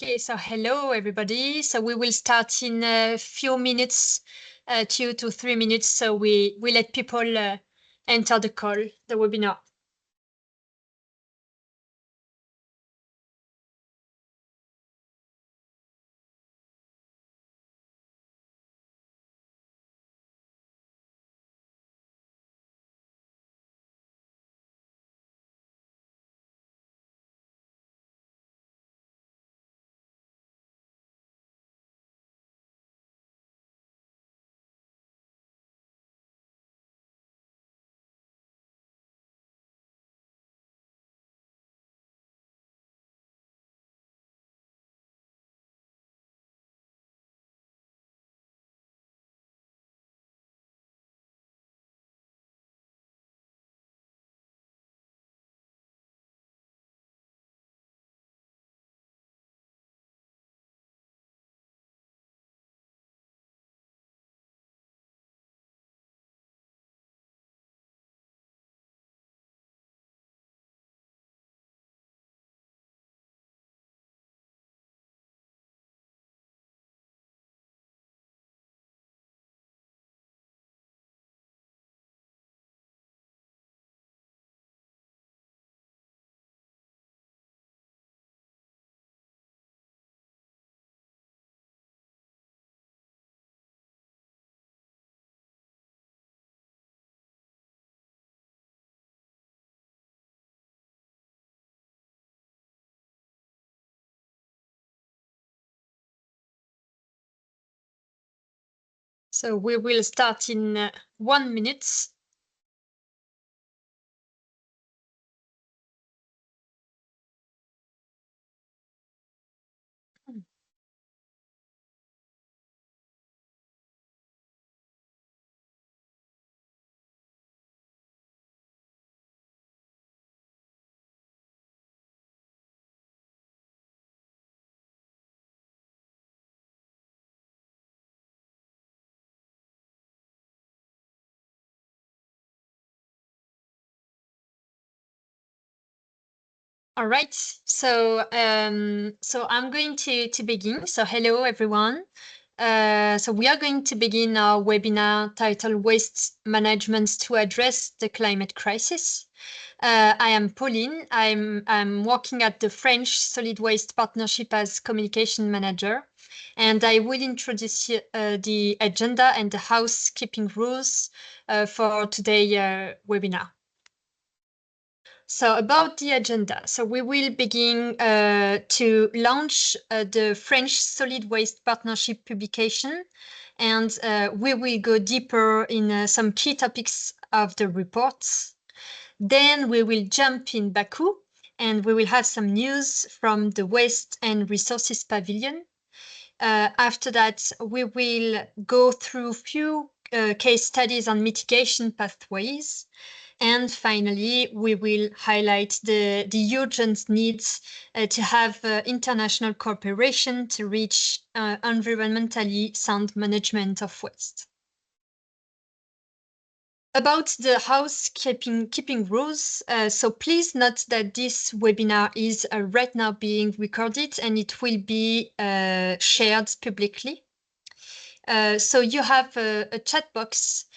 Okay, so hello everybody. So we will start in a few minutes, 2 to 3 minutes. So we let people enter the call, the webinar. So we will start in 1 minute. All right. So I'm going to begin. So hello everyone. So we are going to begin our webinar titled Waste Management to Address the Climate Crisis. I am Pauline. I'm working at the French Solid Waste Partnership as Communication Manager, and I will introduce the agenda and the housekeeping rules for today's webinar. So about the agenda, so we will begin to launch the French Solid Waste Partnership publication, and we will go deeper in some key topics of the reports. Then we will jump in Baku, and we will have some news from the Waste and Resources Pavilion. After that, we will go through few case studies on mitigation pathways. And finally, we will highlight the urgent needs to have international cooperation to reach environmentally sound management of waste. About the housekeeping rules, so please note that this webinar is right now being recorded and it will be shared publicly. So you have a chat box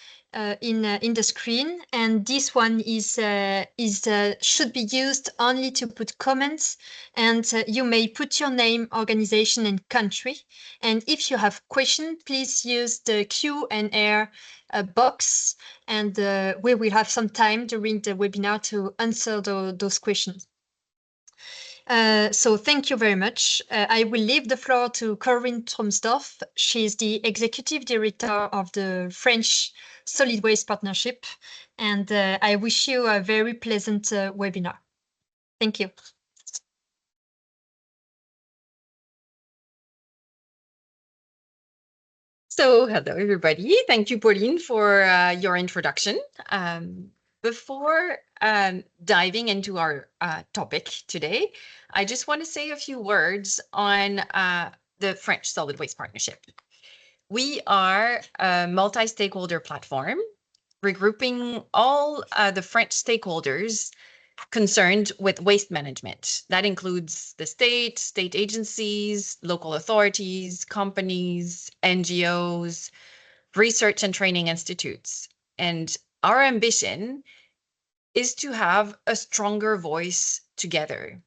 in the screen, and this one should be used only to put comments, and you may put your name, organization, and country. And if you have questions, please use the Q&A box, and we will have some time during the webinar to answer those questions. So thank you very much. I will leave the floor to Corinne Tromsdorf. She's the Executive Director of the French Solid Waste Partnership, and I wish you a very pleasant webinar. Thank you. So hello, everybody. Thank you, Pauline, for your introduction. Before diving into our topic today, I just want to say a few words on the French Solid Waste Partnership. We are a multi-stakeholder platform regrouping all the French stakeholders concerned with waste management. That includes the state agencies, local authorities, companies, NGOs, research and training institutes. And our ambition is to have a stronger voice together,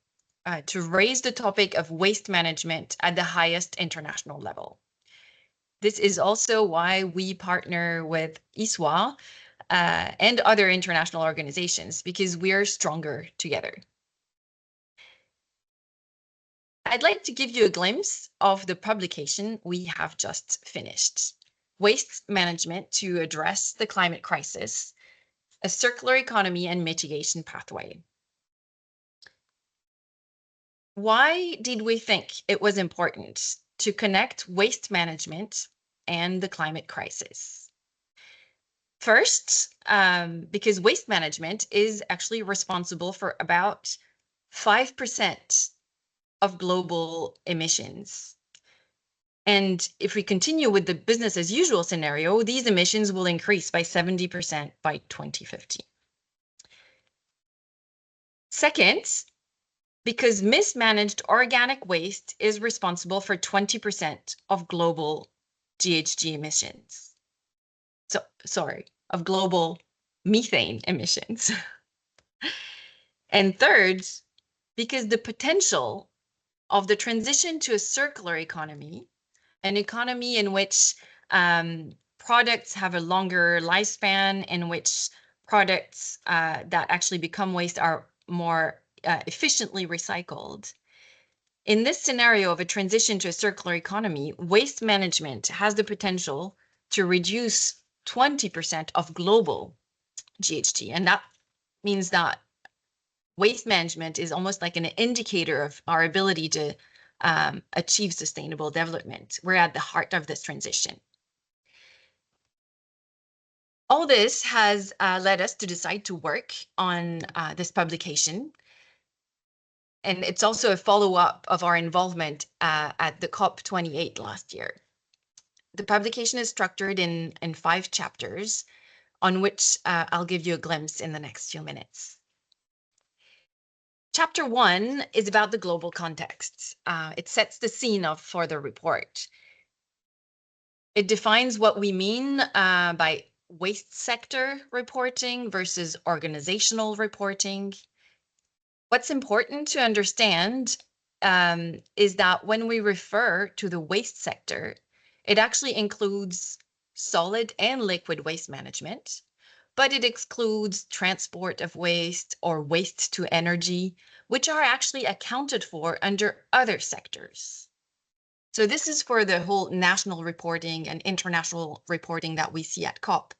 to raise the topic of waste management at the highest international level. This is also why we partner with ISWA and other international organizations, because we are stronger together. I'd like to give you a glimpse of the publication we have just finished. Waste Management to Address the Climate Crisis, a Circular Economy and Mitigation Pathway. Why did we think it was important to connect waste management and the climate crisis? First, because waste management is actually responsible for about 5% of global emissions. And if we continue with the business as usual scenario, these emissions will increase by 70% by 2050. Second, because mismanaged organic waste is responsible for 20% of global GHG emissions. Of global methane emissions. And third, because the potential of the transition to a circular economy, an economy in which products have a longer lifespan, in which products that actually become waste are more efficiently recycled. In this scenario of a transition to a circular economy, waste management has the potential to reduce 20% of global GHG. And that means that waste management is almost like an indicator of our ability to achieve sustainable development. We're at the heart of this transition. All this has led us to decide to work on this publication. And it's also a follow-up of our involvement at the COP28 last year. The publication is structured in 5 chapters, on which I'll give you a glimpse in the next few minutes. Chapter 1 is about the global context. It sets the scene for the report. It defines what we mean by waste sector reporting versus organizational reporting. What's important to understand is that when we refer to the waste sector, it actually includes solid and liquid waste management, but it excludes transport of waste or waste to energy, which are actually accounted for under other sectors. So this is for the whole national reporting and international reporting that we see at COP.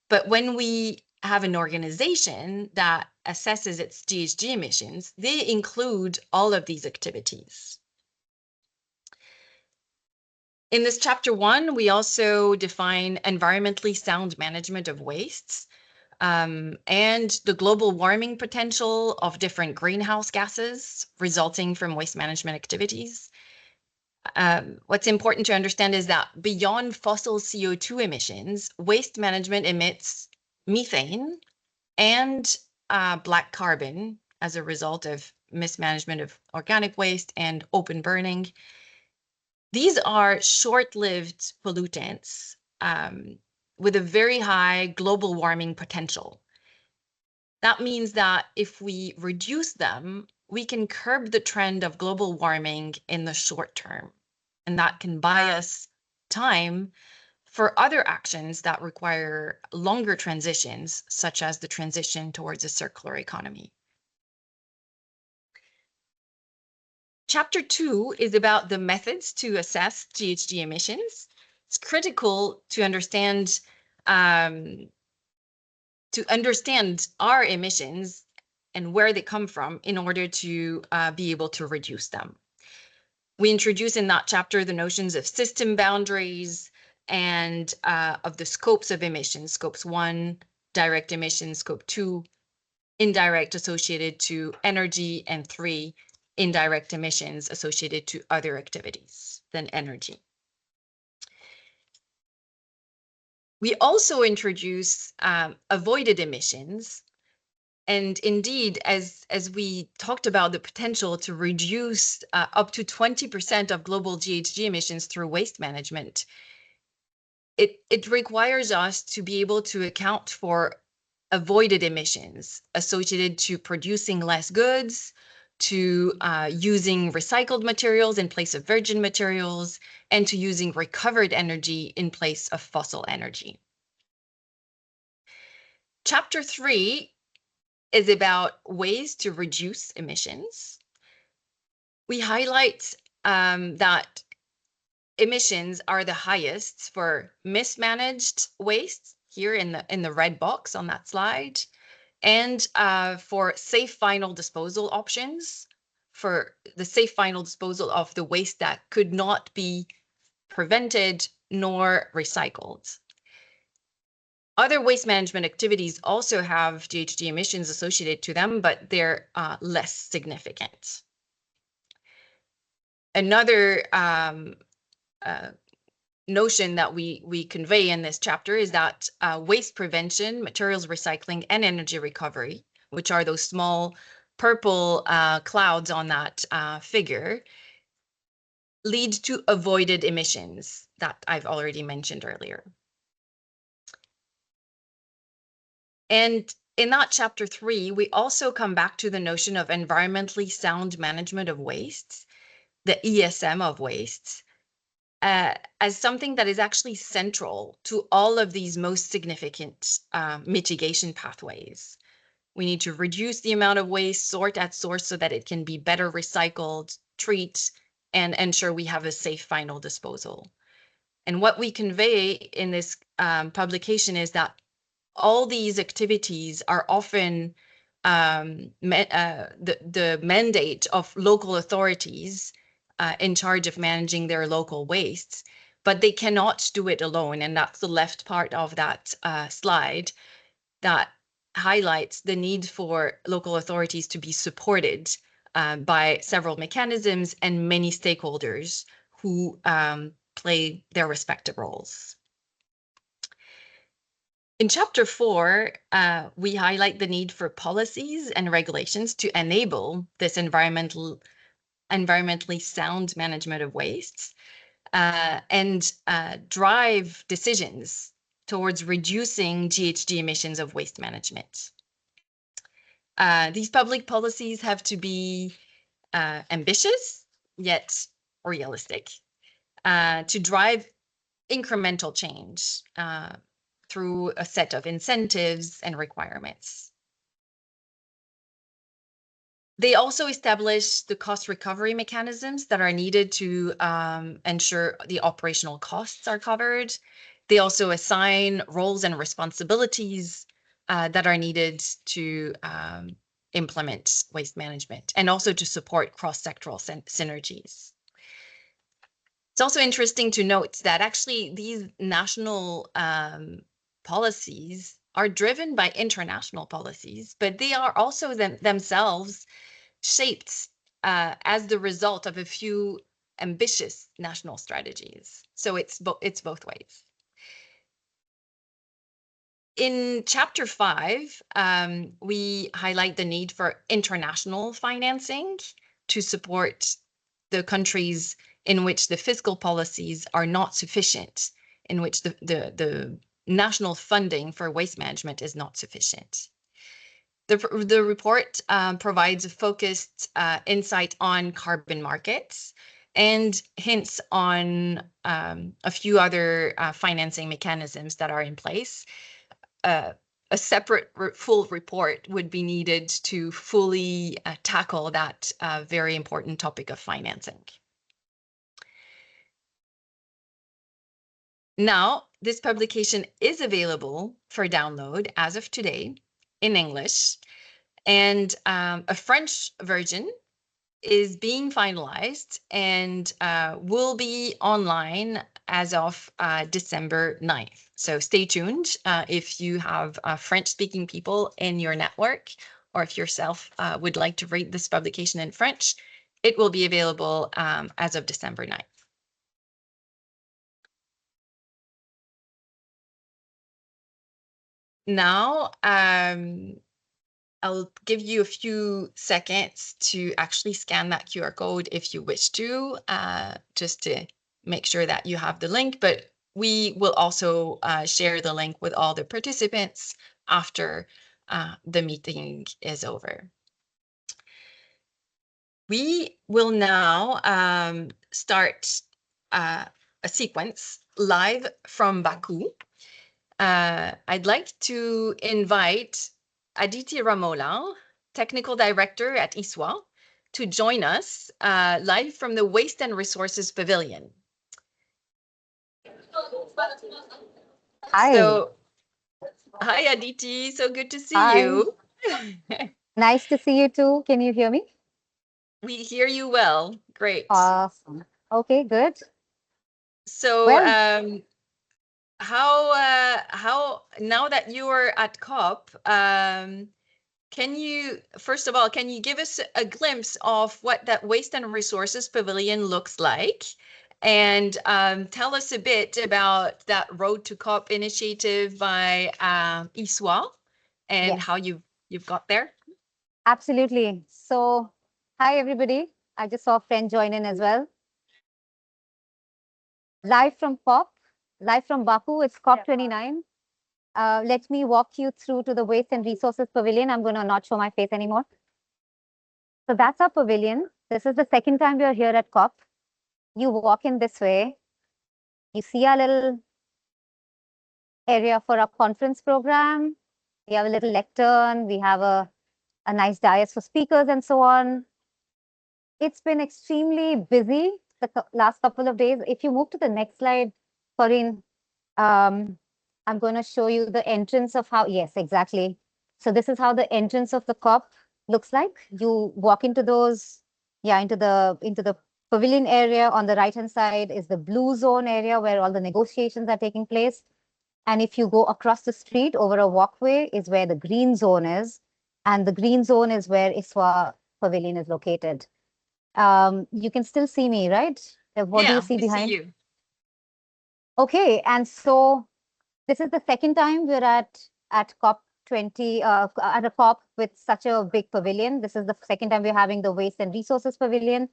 But when we have an organization that assesses its GHG emissions, they include all of these activities. In this chapter 1, we also define environmentally sound management of wastes and the global warming potential of different greenhouse gases resulting from waste management activities. What's important to understand is that beyond fossil CO2 emissions, waste management emits methane and black carbon as a result of mismanagement of organic waste and open burning. These are short-lived pollutants with a very high global warming potential. That means that if we reduce them, we can curb the trend of global warming in the short term. And that can buy us time for other actions that require longer transitions, such as the transition towards a circular economy. Chapter 2 is about the methods to assess GHG emissions. It's critical to understand our emissions and where they come from in order to be able to reduce them. We introduce in that chapter the notions of system boundaries and of the scopes of emissions, scopes 1, direct emissions, scope 2, indirect associated to energy, and 3, indirect emissions associated to other activities than energy. We also introduce avoided emissions And indeed, as we talked about the potential to reduce up to 20% of global GHG emissions through waste management, it requires us to be able to account for avoided emissions associated to producing less goods, to using recycled materials in place of virgin materials, and to using recovered energy in place of fossil energy. Chapter 3 is about ways to reduce emissions. We highlight that emissions are the highest for mismanaged waste here in the red box on that slide, and for safe final disposal options, for the safe final disposal of the waste that could not be prevented nor recycled. Other waste management activities also have GHG emissions associated to them, but they're less significant. Another notion that we convey in this chapter is that waste prevention, materials recycling, and energy recovery, which are those small purple clouds on that figure, lead to avoided emissions that I've already mentioned earlier. And in that chapter 3, we also come back to the notion of environmentally sound management of wastes, the ESM of wastes, as something that is actually central to all of these most significant mitigation pathways. We need to reduce the amount of waste, sort at source so that it can be better recycled, treat, and ensure we have a safe final disposal. And what we convey in this publication is that all these activities are often the mandate of local authorities in charge of managing their local wastes, but they cannot do it alone. And that's the left part of that slide that highlights the need for local authorities to be supported by several mechanisms and many stakeholders who play their respective roles. In chapter 4, we highlight the need for policies and regulations to enable this environmentally sound management of wastes and drive decisions towards reducing GHG emissions of waste management. These public policies have to be ambitious, yet realistic, to drive incremental change through a set of incentives and requirements. They also establish the cost recovery mechanisms that are needed to ensure the operational costs are covered. They also assign roles and responsibilities that are needed to implement waste management and also to support cross-sectoral synergies. It's also interesting to note that actually these national policies are driven by international policies, but they are also themselves shaped as the result of a few ambitious national strategies. So it's both ways. In chapter 5, we highlight the need for international financing to support the countries in which the fiscal policies are not sufficient, in which the national funding for waste management is not sufficient. The report provides a focused insight on carbon markets and hints on a few other financing mechanisms that are in place. A separate full report would be needed to fully tackle that very important topic of financing. Now, this publication is available for download as of today in English, and a French version is being finalized and will be online as of December 9th. So stay tuned if you have French-speaking people in your network, or if yourself would like to read this publication in French, it will be available as of December 9th. Now, I'll give you a few seconds to actually scan that QR code if you wish to, just to make sure that you have the link. But we will also share the link with all the participants after the meeting is over. We will now start a sequence live from Baku. I'd like to invite Aditi Ramola, Technical Director at ISWA, to join us live from the Waste and Resources Pavilion. Hi. So, hi Aditi, so good to see Hi. you. Nice to see you too. Can you hear me? We hear you well. Great. Awesome. Okay, good. So, Well, how now that you are at COP, can you, first of all, can you give us a glimpse of what that Waste and Resources Pavilion looks like? And tell us a bit about that Road to COP initiative by ISWA and yes, how you've got there. absolutely. So, hi everybody. I just saw a friend join in as well. Live from COP, live from Baku, it's COP29. Let me walk you through to the Waste and Resources Pavilion. I'm going to not show my face anymore. So that's our pavilion. This is the second time we are here at COP. You walk in this way. You see our little area for our conference program. We have a little lectern. We have a nice dais for speakers and so on. It's been extremely busy the last couple of days. If you move to the next slide, Corinne, I'm going to show you the entrance of how, yes, exactly. So this is how the entrance of the COP looks like. You walk into those, yeah, into the pavilion area. On the right-hand side is the blue zone area where all the negotiations are taking place. And if you go across the street over a walkway is where the green zone is. And the green zone is where ISWA Pavilion is located. You can still see me, right? What do you Yeah, see we see behind? you. Okay, and so this is the second time we're at COP20, at a COP with such a big pavilion. This is the second time we're having the Waste and Resources Pavilion.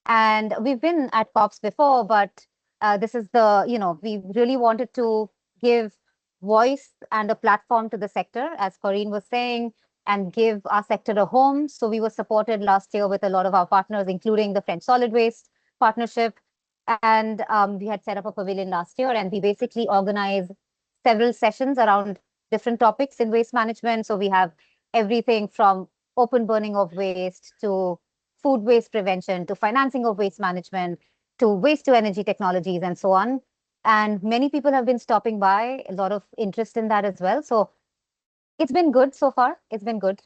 And we've been at COPs before, but this is we really wanted to give voice and a platform to the sector, as Corinne was saying, and give our sector a home. So we were supported last year with a lot of our partners, including the French Solid Waste Partnership. And we had set up a pavilion last year, and we basically organize several sessions around different topics in waste management. So we have everything from open burning of waste to food waste prevention to financing of waste management to waste to energy technologies and so on. And many people have been stopping by, a lot of interest in that as well. So it's been good so far. It's been good.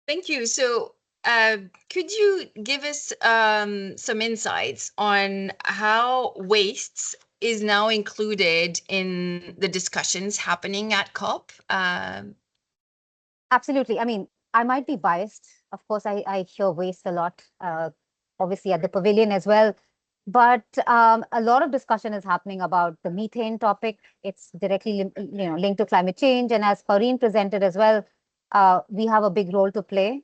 Thank you. So, could you give us some insights on how wastes is now included in the discussions happening at COP? Absolutely. I mean, I might be biased. Of course, I hear waste a lot, obviously at the pavilion as well. But a lot of discussion is happening about the methane topic. It's directly linked to climate change. And as Corinne presented as well, we have a big role to play.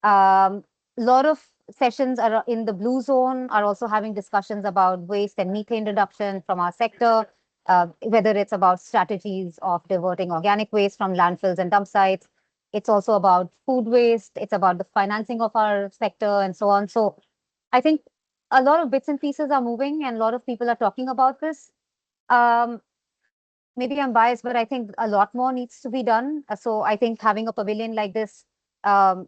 A lot of sessions are in the blue zone are also having discussions about waste and methane reduction from our sector, whether it's about strategies of diverting organic waste from landfills and dump sites. It's also about food waste. It's about the financing of our sector and so on. So I think a lot of bits and pieces are moving and a lot of people are talking about this. Maybe I'm biased, but I think a lot more needs to be done. So I think having a pavilion like this um,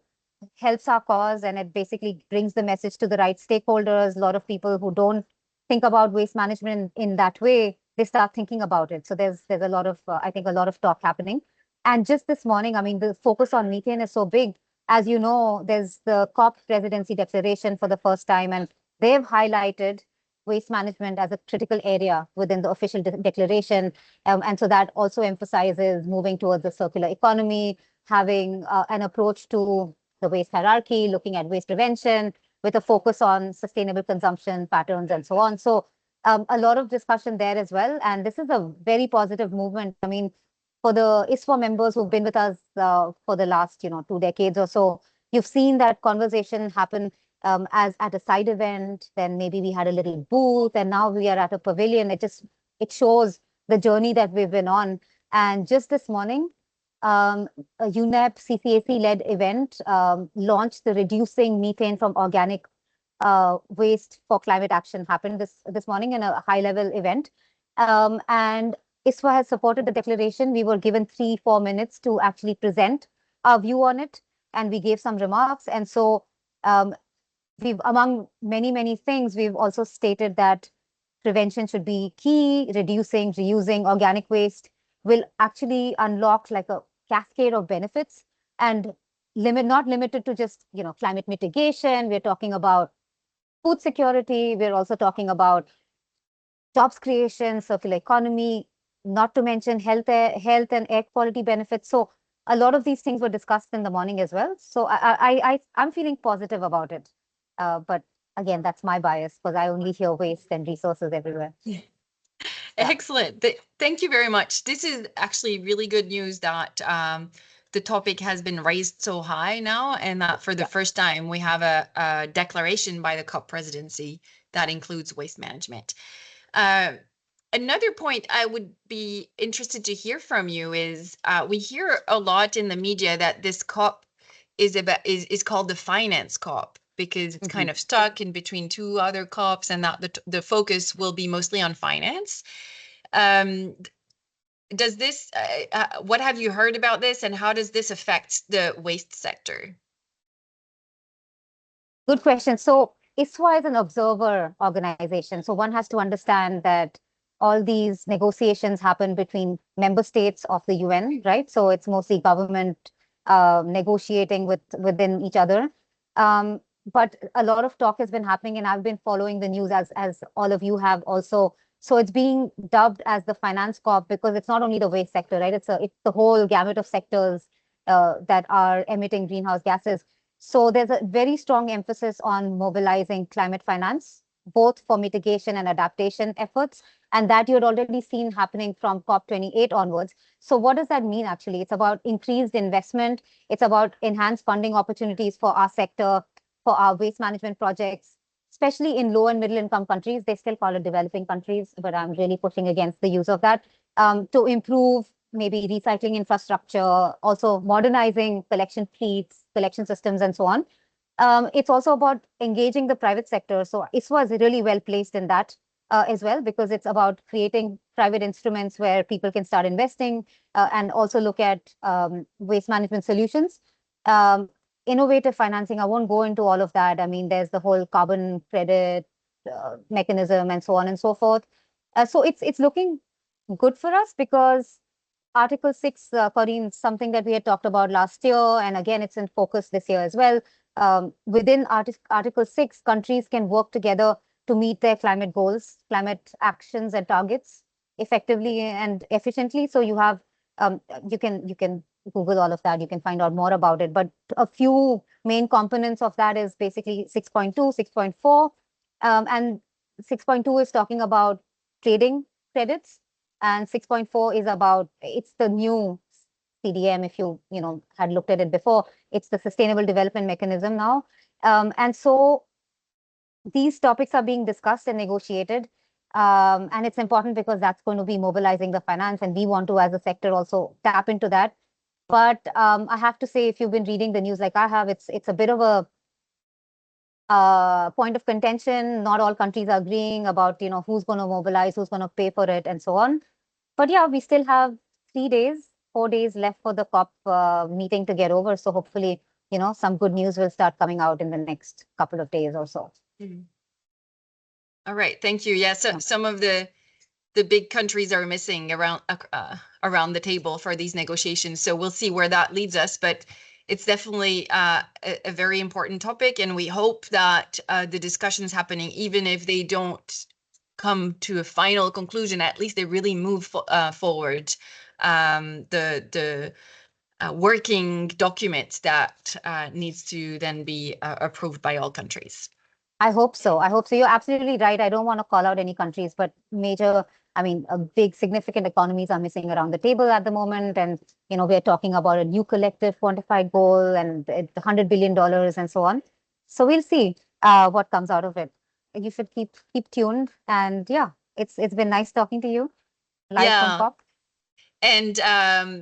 helps our cause and it basically brings the message to the right stakeholders. A lot of people who don't think about waste management in that way, they start thinking about it. So there's a lot of, I think, a lot of talk happening. And just this morning, I mean, the focus on methane is so big. As you know, there's the COP presidency declaration for the first time, and they've highlighted waste management as a critical area within the official declaration. And so that also emphasizes moving towards the circular economy, having an approach to the waste hierarchy, looking at waste prevention with a focus on sustainable consumption patterns and so on. So a lot of discussion there as well. And this is a very positive movement. I mean, for the ISWA members who've been with us for the last 2 decades or so, you've seen that conversation happen as at a side event. Then maybe we had a little booth, and now we are at a pavilion. It shows the journey that we've been on. And just this morning, a UNEP CCAC-led event launched the Reducing Methane from Organic Waste for Climate Action happened this morning in a high-level event. And ISWA has supported the declaration. We were given 3-4 minutes to actually present our view on it, and we gave some remarks. And so we've, among many things, we've also stated that prevention should be key. Reducing, reusing organic waste will actually unlock like a cascade of benefits, and not limited to just climate mitigation. We're talking about food security. We're also talking about jobs creation, circular economy, not to mention health and air quality benefits. So a lot of these things were discussed in the morning as well. So I'm feeling positive about it. But again, that's my bias because I only hear waste and resources everywhere. Yeah. Excellent. Thank you very much. This is actually really good news that the topic has been raised so high now, and that for the first time we have a declaration by the COP presidency that includes waste management. Another point I would be interested to hear from you is we hear a lot in the media that this COP is called the finance COP because it's kind of stuck in between two other COPs, and that the focus will be mostly on finance. Does this, what have you heard about this, and how does this affect the waste sector? Good question. So ISWA is an observer organization. So one has to understand that all these negotiations happen between member states of the UN, right? So it's mostly government negotiating within each other. But a lot of talk has been happening, and I've been following the news as all of you have also. So it's being dubbed as the finance COP because it's not only the waste sector, right? It's the whole gamut of sectors that are emitting greenhouse gases. So there's a very strong emphasis on mobilizing climate finance, both for mitigation and adaptation efforts, and that you had already seen happening from COP28 onwards. So what does that mean actually? It's about increased investment. It's about enhanced funding opportunities for our sector, for our waste management projects, especially in low and middle income countries. They still call it developing countries, but I'm really pushing against the use of that, to improve maybe recycling infrastructure, also modernizing collection fleets, collection systems, and so on. It's also about engaging the private sector. So ISWA is really well placed in that as well, because it's about creating private instruments where people can start investing and also look at waste management solutions. Innovative financing, I won't go into all of that. I mean, there's the whole carbon credit mechanism and so on and so forth. So it's looking good for us because Article 6, Corinne, something that we had talked about last year, and again, it's in focus this year as well. Within Article 6, countries can work together to meet their climate goals, climate actions and targets effectively and efficiently. So you have, you can Google all of that. You can find out more about it. But a few main components of that is basically 6.2, 6.4, and 6.2 is talking about trading credits, and 6.4 is about, it's the new CDM. If you had looked at it before, it's the Sustainable Development Mechanism now. And so these topics are being discussed and negotiated. And it's important because that's going to be mobilizing the finance, and we want to, as a sector, also tap into that. But I have to say, if you've been reading the news like I have, it's a bit of a point of contention. Not all countries are agreeing about who's going to mobilize, who's going to pay for it, and so on. But yeah, we still have 4 days left for the COP meeting to get over. So hopefully, some good news will start coming out in the next couple of days or so. Mm-hmm. All right, thank you. Yeah, so some of the big countries are missing around the table for these negotiations. So we'll see where that leads us. But it's definitely a very important topic, and we hope that the discussions happening, even if they don't come to a final conclusion, at least they really move forward the working document that needs to then be approved by all countries. I hope so. You're absolutely right. I don't want to call out any countries, but major, I mean, big significant economies are missing around the table at the moment. And, we're talking about a new collective quantified goal and $100 billion and so on. So we'll see what comes out of it. You should keep tuned. And yeah, it's been nice talking to you live from COP. And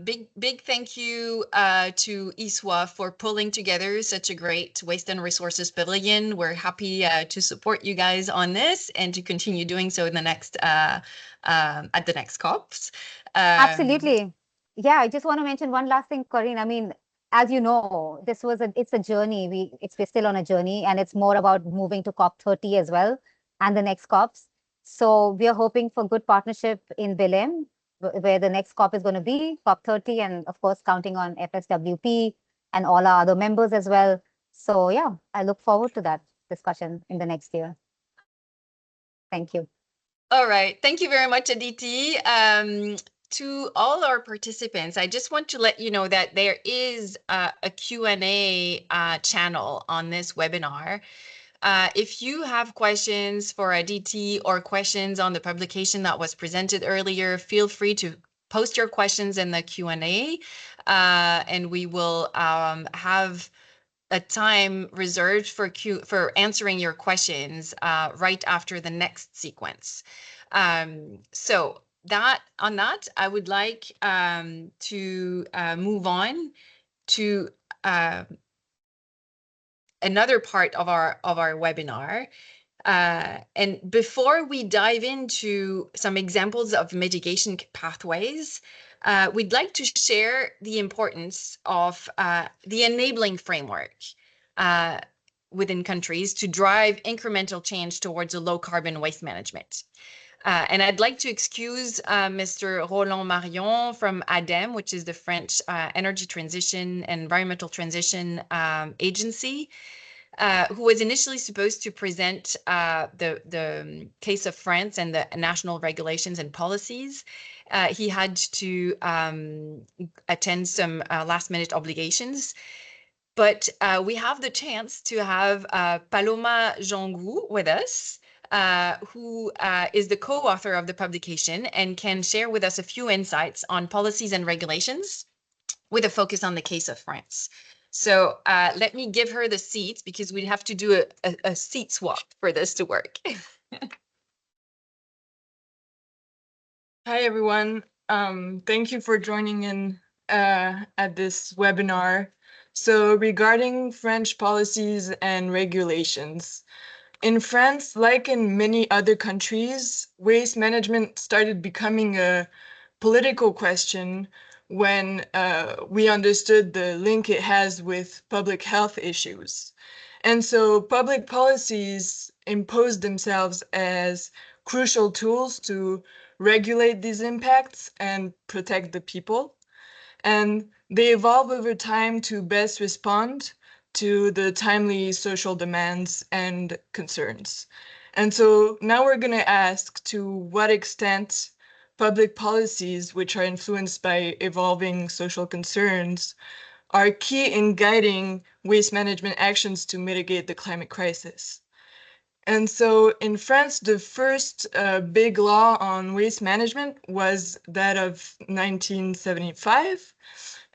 big thank you to ISWA for pulling together such a great Waste and Resources Pavilion. We're happy to support you guys on this and to continue doing so in the next at the next COPs. Absolutely. Yeah, I just want to mention one last thing, Corinne. I mean, as you know, it's a journey. We're still on a journey, and it's more about moving to COP30 as well and the next COPs. So we are hoping for good partnership in Belém, where the next COP is going to be, COP30, and of course, counting on FSWP and all our other members as well. So yeah, I look forward to that discussion in the next year. Thank you. All right. Thank you very much, Aditi. To all our participants, I just want to let you know that there is a Q&A channel on this webinar. If you have questions for Aditi or questions on the publication that was presented earlier, feel free to post your questions in the Q&A, and we will have a time reserved for answering your questions right after the next sequence. So on that, I would like to move on to another part of our webinar. And before we dive into some examples of mitigation pathways, we'd like to share the importance of the enabling framework within countries to drive incremental change towards a low carbon waste management. And I'd like to excuse Mr. Roland Marion from ADEME, which is the French Energy Transition and Environmental Transition Agency, who was initially supposed to present the case of France and the national regulations and policies. He had to attend some last-minute obligations. But we have the chance to have Paloma Jongou with us, who is the co-author of the publication and can share with us a few insights on policies and regulations with a focus on the case of France. So let me give her the seat because we'd have to do a seat swap for this to work. Hi, everyone. Thank you for joining in at this webinar. So regarding French policies and regulations, in France, like in many other countries, waste management started becoming a political question when we understood the link it has with public health issues. And so public policies imposed themselves as crucial tools to regulate these impacts and protect the people. And they evolve over time to best respond to the timely social demands and concerns. And so now we're going to ask to what extent public policies, which are influenced by evolving social concerns, are key in guiding waste management actions to mitigate the climate crisis. And so in France, the first big law on waste management was that of 1975.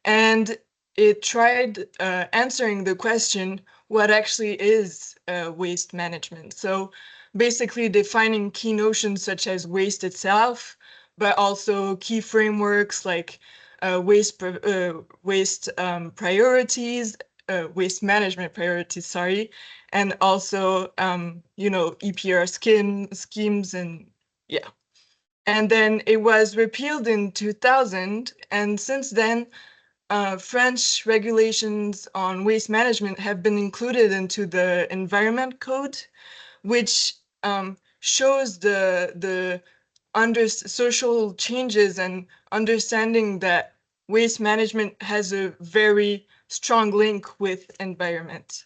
And it tried answering the question, what actually is waste management? So basically defining key notions such as waste itself, but also key frameworks like waste priorities, waste management priorities, sorry, and also, EPR schemes and yeah. And then it was repealed in 2000, and since then, French regulations on waste management have been included into the Environment Code, which shows the social changes and understanding that waste management has a very strong link with environment.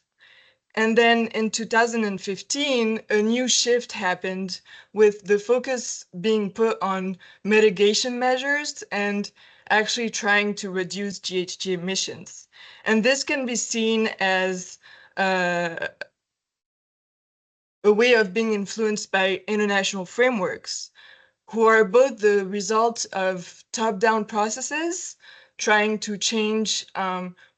And then in 2015, a new shift happened with the focus being put on mitigation measures and actually trying to reduce GHG emissions. And this can be seen as a way of being influenced by international frameworks. who are both the result of top-down processes trying to change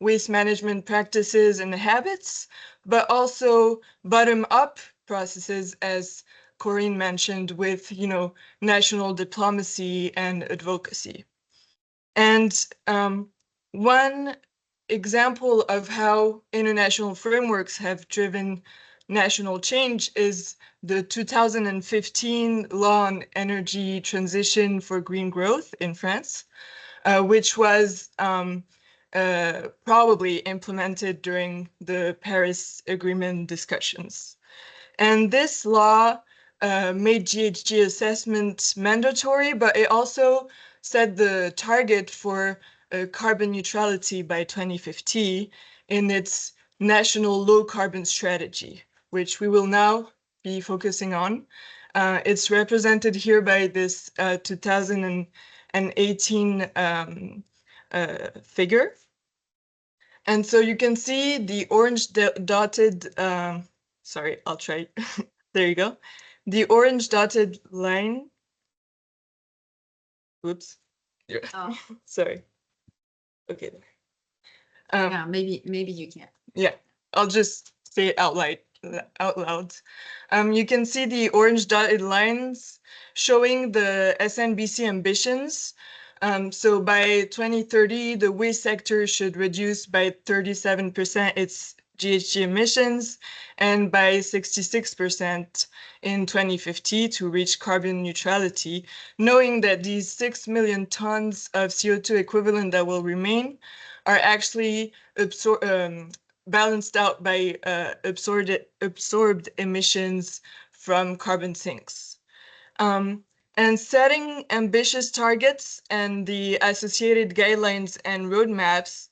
waste management practices and habits, but also bottom-up processes, as Corinne mentioned, with national diplomacy and advocacy. And one example of how international frameworks have driven national change is the 2015 Law on Energy Transition for Green Growth in France, which was probably implemented during the Paris Agreement discussions. And this law made GHG assessment mandatory, but it also set the target for carbon neutrality by 2050 in its national low carbon strategy, which we will now be focusing on. It's represented here by this 2018 figure. And so you can see the orange dotted, sorry, I'll try. There you go. The orange dotted line. Oops. Oh. Sorry. Okay. Yeah, maybe you can't. Yeah, I'll just say it out loud. You can see the orange dotted lines showing the SNBC ambitions. So by 2030, the waste sector should reduce by 37% its GHG emissions, and by 66% in 2050 to reach carbon neutrality, knowing that these 6 million tons of CO2 equivalent that will remain are actually balanced out by absorbed emissions from carbon sinks. And setting ambitious targets and the associated guidelines and roadmaps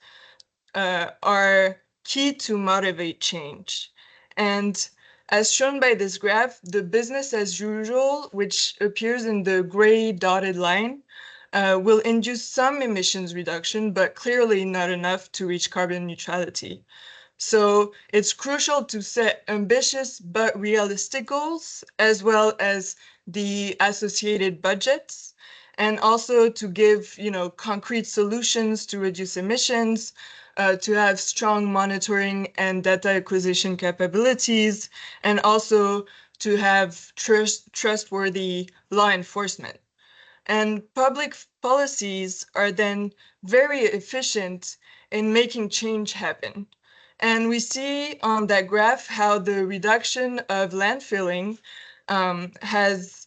are key to motivate change. And as shown by this graph, the business as usual, which appears in the gray dotted line, will induce some emissions reduction, but clearly not enough to reach carbon neutrality. So it's crucial to set ambitious but realistic goals, as well as the associated budgets, and also to give concrete solutions to reduce emissions, to have strong monitoring and data acquisition capabilities, and also to have trustworthy law enforcement. And public policies are then very efficient in making change happen. And we see on that graph how the reduction of landfilling has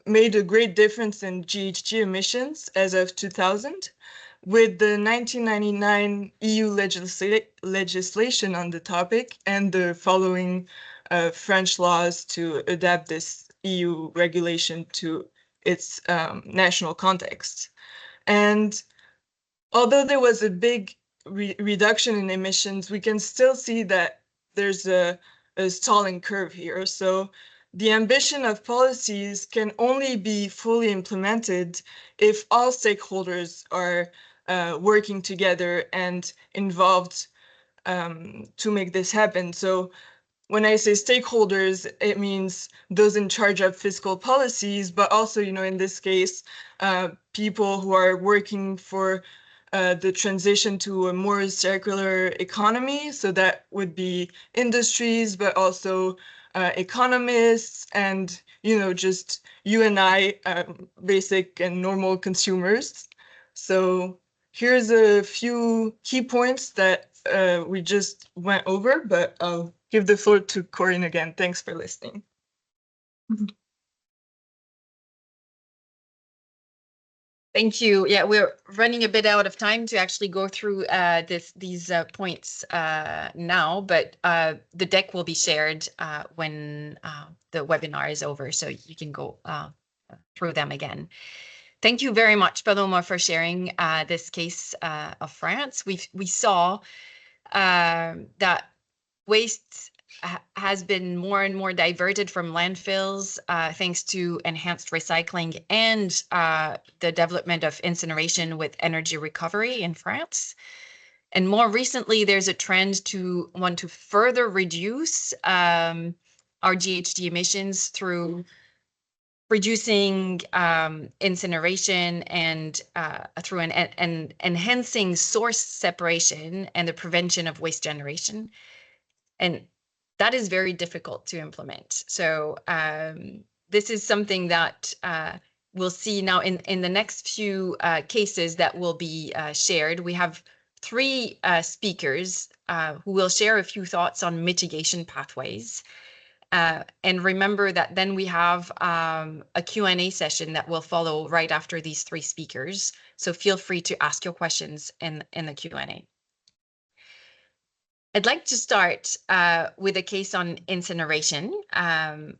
made a great difference in GHG emissions as of 2000, with the 1999 EU legislation on the topic and the following French laws to adapt this EU regulation to its national context. And although there was a big reduction in emissions, we can still see that there's a stalling curve here. So the ambition of policies can only be fully implemented if all stakeholders are working together and involved to make this happen. So when I say stakeholders, it means those in charge of fiscal policies, but also, in this case, people who are working for the transition to a more circular economy. So that would be industries, but also economists and, just you and I, basic and normal consumers. So here's a few key points that we just went over, but I'll give the floor to Corinne again. Thanks for listening. Thank you. Yeah, we're running a bit out of time to actually go through these points now, but the deck will be shared when the webinar is over, so you can go through them again. Thank you very much, Paloma, for sharing this case of France. We saw that waste has been more and more diverted from landfills thanks to enhanced recycling and the development of incineration with energy recovery in France. And more recently, there's a trend to want to further reduce our GHG emissions through reducing incineration and through an enhancing source separation and the prevention of waste generation. And that is very difficult to implement. So this is something that we'll see now in the next few cases that will be shared. We have three speakers who will share a few thoughts on mitigation pathways. And remember that then we have a Q&A session that will follow right after these three speakers. So feel free to ask your questions in the Q&A. I'd like to start with a case on incineration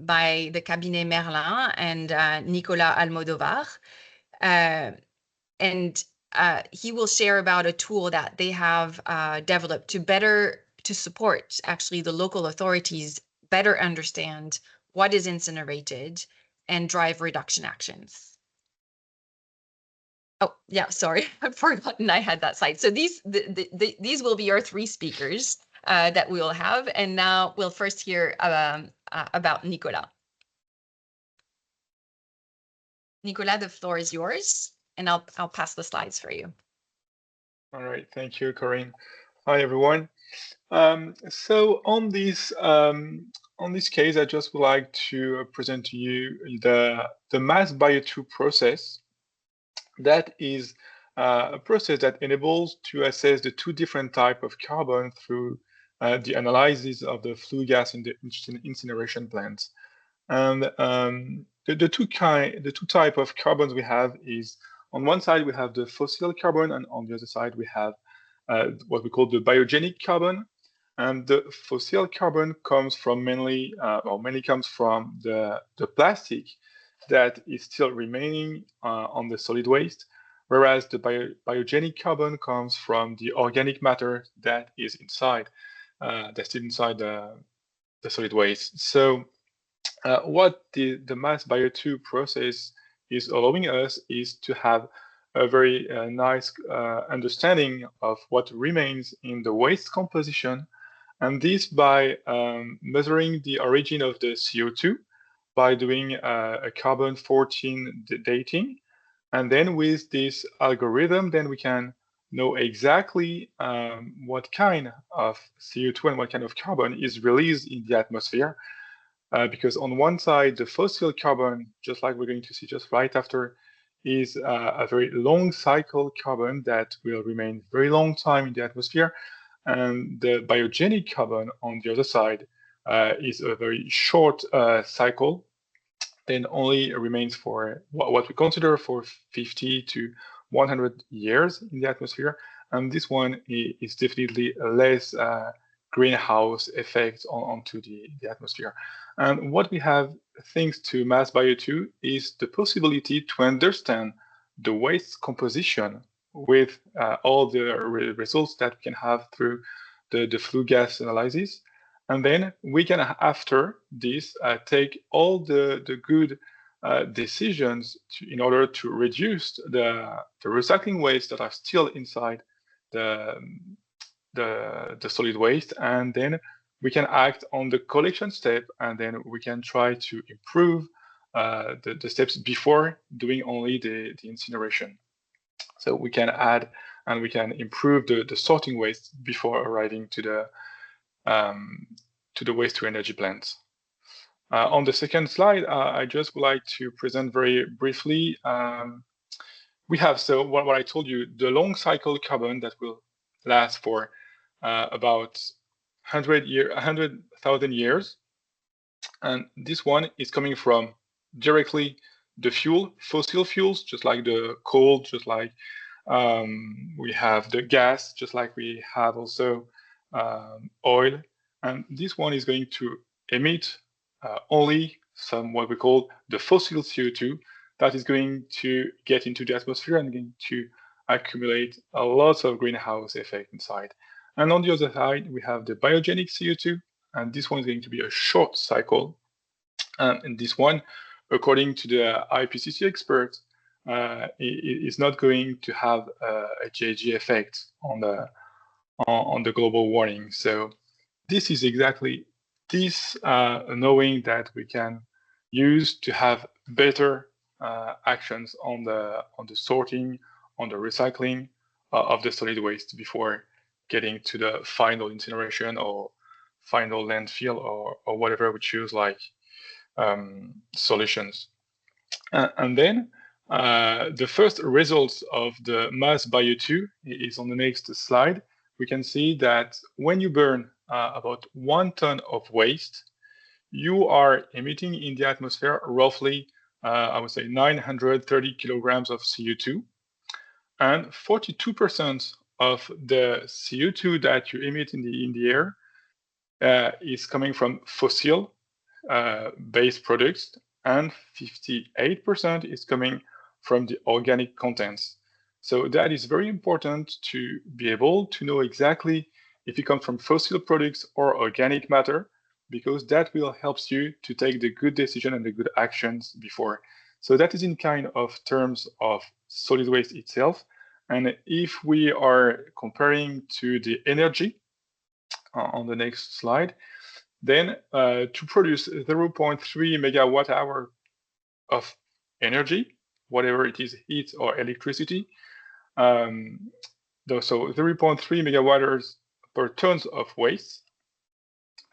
by the Cabinet Merlin and Nicolas Almodovar. And he will share about a tool that they have developed to support actually the local authorities better understand what is incinerated and drive reduction actions. Oh, yeah, sorry, I've forgotten I had that slide. So these will be our three speakers that we will have. And now we'll first hear about Nicolas. Nicolas, the floor is yours, and I'll pass the slides for you. All right, thank you, Corinne. Hi, everyone. So on this case, I just would like to present to you the mass bio2 process. That is a process that enables to assess the two different types of carbon through the analysis of the flue gas in the incineration plants. And the two type of carbons we have is, on one side we have the fossil carbon, and on the other side we have what we call the biogenic carbon. And the fossil carbon comes from mainly comes from the plastic that is still remaining on the solid waste, whereas the biogenic carbon comes from the organic matter that is inside, that's still inside the solid waste. So what the mass bio2 process is allowing us is to have a very nice understanding of what remains in the waste composition, and this by measuring the origin of the CO2 by doing a carbon-14 dating. And then with this algorithm, then we can know exactly what kind of CO2 and what kind of carbon is released in the atmosphere. Because on one side, the fossil carbon, just like we're going to see just right after, is a very long cycle carbon that will remain very long time in the atmosphere. And the biogenic carbon on the other side is a very short cycle, then only remains for what we consider for 50 to 100 years in the atmosphere. And this one is definitely less greenhouse effect onto the atmosphere. And what we have, thanks to Mass Bio2, is the possibility to understand the waste composition with all the results that we can have through the flue gas analysis. And then we can, after this, take all the good decisions in order to reduce the recycling waste that are still inside the solid waste, and then we can act on the collection step, and then we can try to improve the steps before doing only the incineration. So we can add and we can improve the sorting waste before arriving to the waste to energy plants. On the second slide, I just would like to present very briefly. We have, so what I told you, the long cycle carbon that will last for about 100,000 years. And this one is coming from directly the fossil fuels, just like the coal, just like we have the gas, just like we have also oil. And this one is going to emit only some what we call the fossil CO2 that is going to get into the atmosphere and going to accumulate a lot of greenhouse effect inside. And on the other side, we have the biogenic CO2, and this one is going to be a short cycle. And this one, according to the IPCC experts, is not going to have a GHG effect on the global warming. So this is exactly this knowing that we can used to have better actions on the sorting, on the recycling of the solid waste before getting to the final incineration or final landfill or whatever we choose, like solutions. And then the first results of the mass bio2 is on the next slide. We can see that when you burn about 1 ton of waste, you are emitting in the atmosphere roughly, I would say, 930 kilograms of CO2. And 42% of the CO2 that you emit in the air is coming from fossil based products, and 58% is coming from the organic contents. So that is very important to be able to know exactly if it comes from fossil products or organic matter, because that will help you to take the good decision and the good actions before. So that is in kind of terms of solid waste itself. And if we are comparing to the energy on the next slide, then to produce 0.3 megawatt hour of energy, whatever it is, heat or electricity, so 0.3 megawatt hours per tons of waste,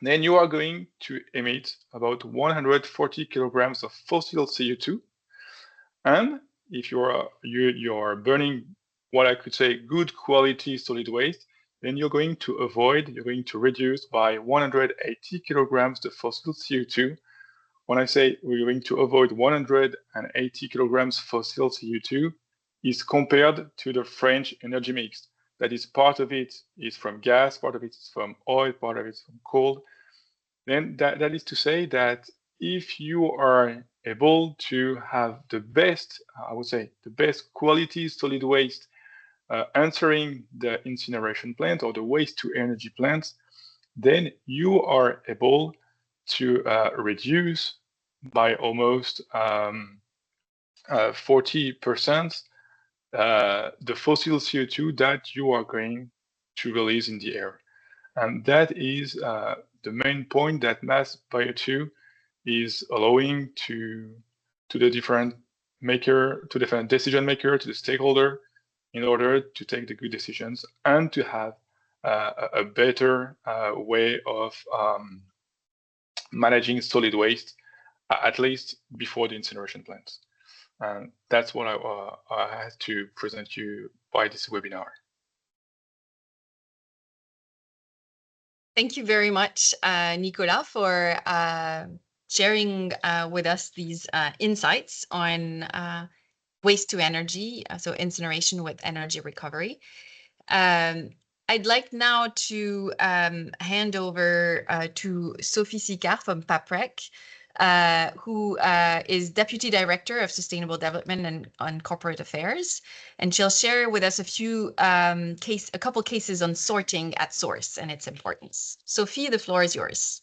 then you are going to emit about 140 kilograms of fossil CO2. And if you're burning what I could say good quality solid waste, then you're going to reduce by 180 kilograms the fossil CO2. When I say we're going to avoid 180 kilograms fossil CO2, is compared to the French energy mix. That is, part of it is from gas, part of it is from oil, part of it is from coal. Then that is to say that if you are able to have the best, I would say, the best quality solid waste answering the incineration plant or the waste to energy plants, then you are able to reduce by almost 40% the fossil CO2 that you are going to release in the air. And that is the main point that mass bio2 is allowing to the different decision maker, to the stakeholder, in order to take the good decisions and to have a better way of managing solid waste, at least before the incineration plants. And that's what I had to present you by this webinar. Thank you very much, Nicolas, for sharing with us these insights on waste to energy, so incineration with energy recovery. I'd like now to hand over to Sophie Sicard from PAPREC, who is Deputy Director of Sustainable Development and Corporate Affairs, and she'll share with us a couple cases on sorting at source and its importance. Sophie, the floor is yours.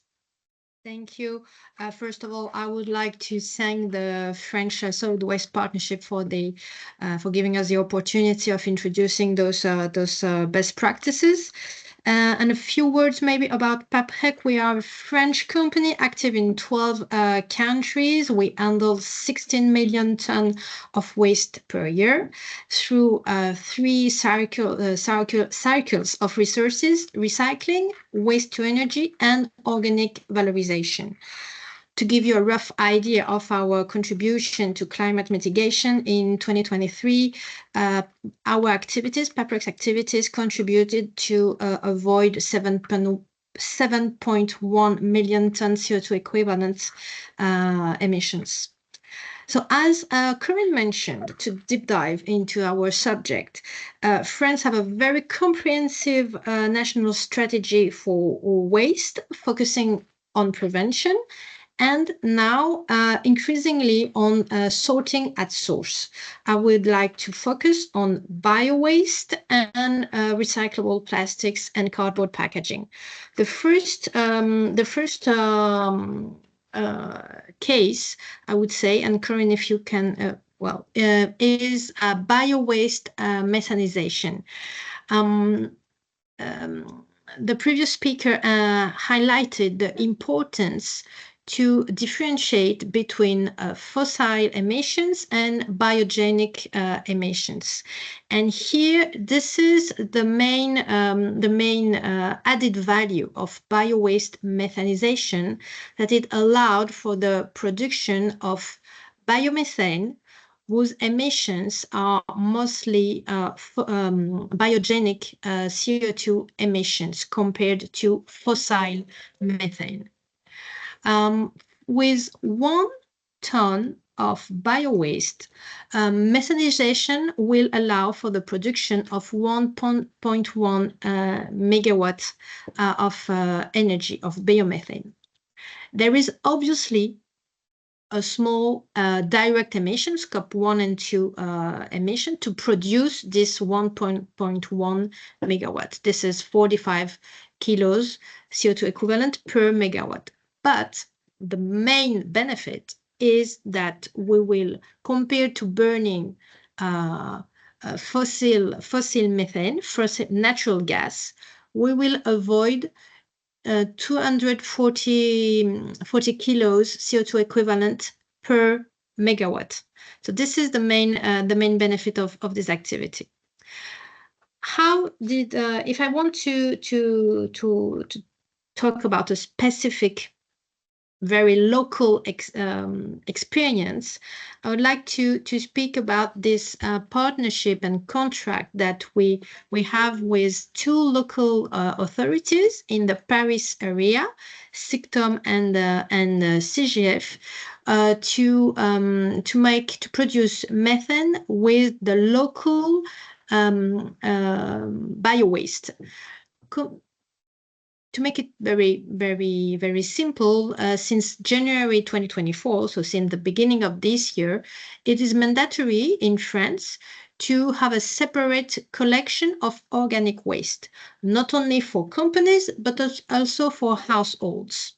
Thank you. First of all, I would like to thank the French Solid Waste Partnership for giving us the opportunity of introducing those best practices. And a few words maybe about PAPREC. We are a French company active in 12 countries. We handle 16 million tons of waste per year through 3 cycles of resources: recycling, waste to energy, and organic valorization. To give you a rough idea of our contribution to climate mitigation in 2023, our activities, PAPREC's activities, contributed to avoid 7.1 million tons CO2 equivalent emissions. So as Corinne mentioned, to deep dive into our subject, France have a very comprehensive national strategy for waste, focusing on prevention, and now increasingly on sorting at source. I would like to focus on bio-waste and recyclable plastics and cardboard packaging. The first case, I would say, and Corinne, if you can, is bio-waste methanization. The previous speaker highlighted the importance to differentiate between fossil emissions and biogenic emissions. And here, this is the main added value of biowaste methanization, that it allowed for the production of biomethane, whose emissions are mostly biogenic CO2 emissions compared to fossil methane. With 1 ton of biowaste, methanization will allow for the production of 1.1 megawatts of energy of biomethane. There is obviously a small direct emission, scope 1 and 2 emission, to produce this 1.1 megawatt. This is 45 kilos CO2 equivalent per megawatt. But the main benefit is that we will, compared to burning fossil methane, fossil natural gas, we will avoid 240 kilos CO2 equivalent per megawatt. So this is the main benefit of this activity. How did if I want to talk about a specific, very local experience, I would like to speak about this partnership and contract that we have with 2 local authorities in the Paris area, SICTOM and CGF, to produce methane with the local biowaste. To make it very, very, very simple, since January 2024, so since the beginning of this year, it is mandatory in France to have a separate collection of organic waste, not only for companies, but also for households.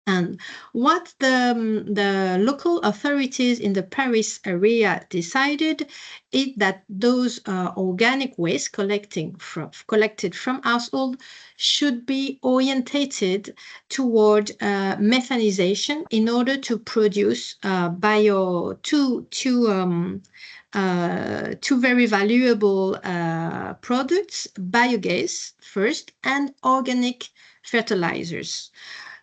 And what the local authorities in the Paris area decided is that those organic waste collected from household should be orientated toward methanization in order to produce two very valuable products: biogas first and organic fertilizers.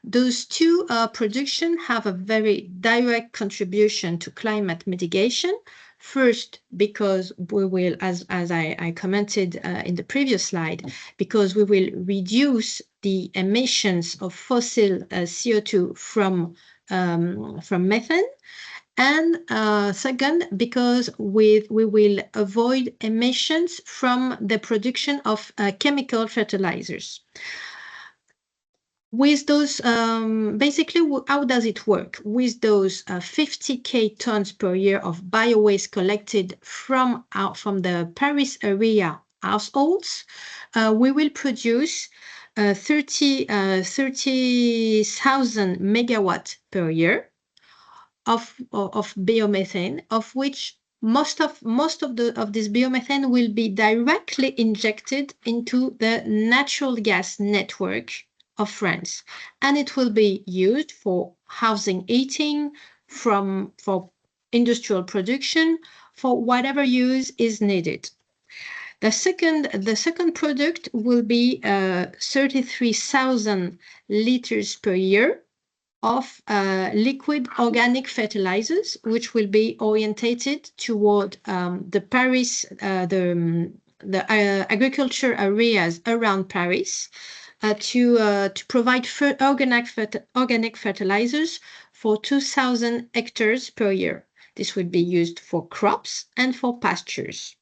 Those 2 production have a very direct contribution to climate mitigation. First, because we will, as I commented in the previous slide, because we will reduce the emissions of fossil CO2 from methane. And second, because we will avoid emissions from the production of chemical fertilizers. With those, basically, how does it work? With those 50,000 tons per year of biowaste collected from the Paris area households, we will produce 30,000 megawatts per year of biomethane, of which most of this biomethane will be directly injected into the natural gas network of France, and it will be used for housing, heating, for industrial production, for whatever use is needed. The second product will be 33,000 liters per year of liquid organic fertilizers, which will be orientated toward the Paris, the agriculture areas around Paris, to provide organic fertilizers for 2,000 hectares per year. This would be used for crops and for pastures.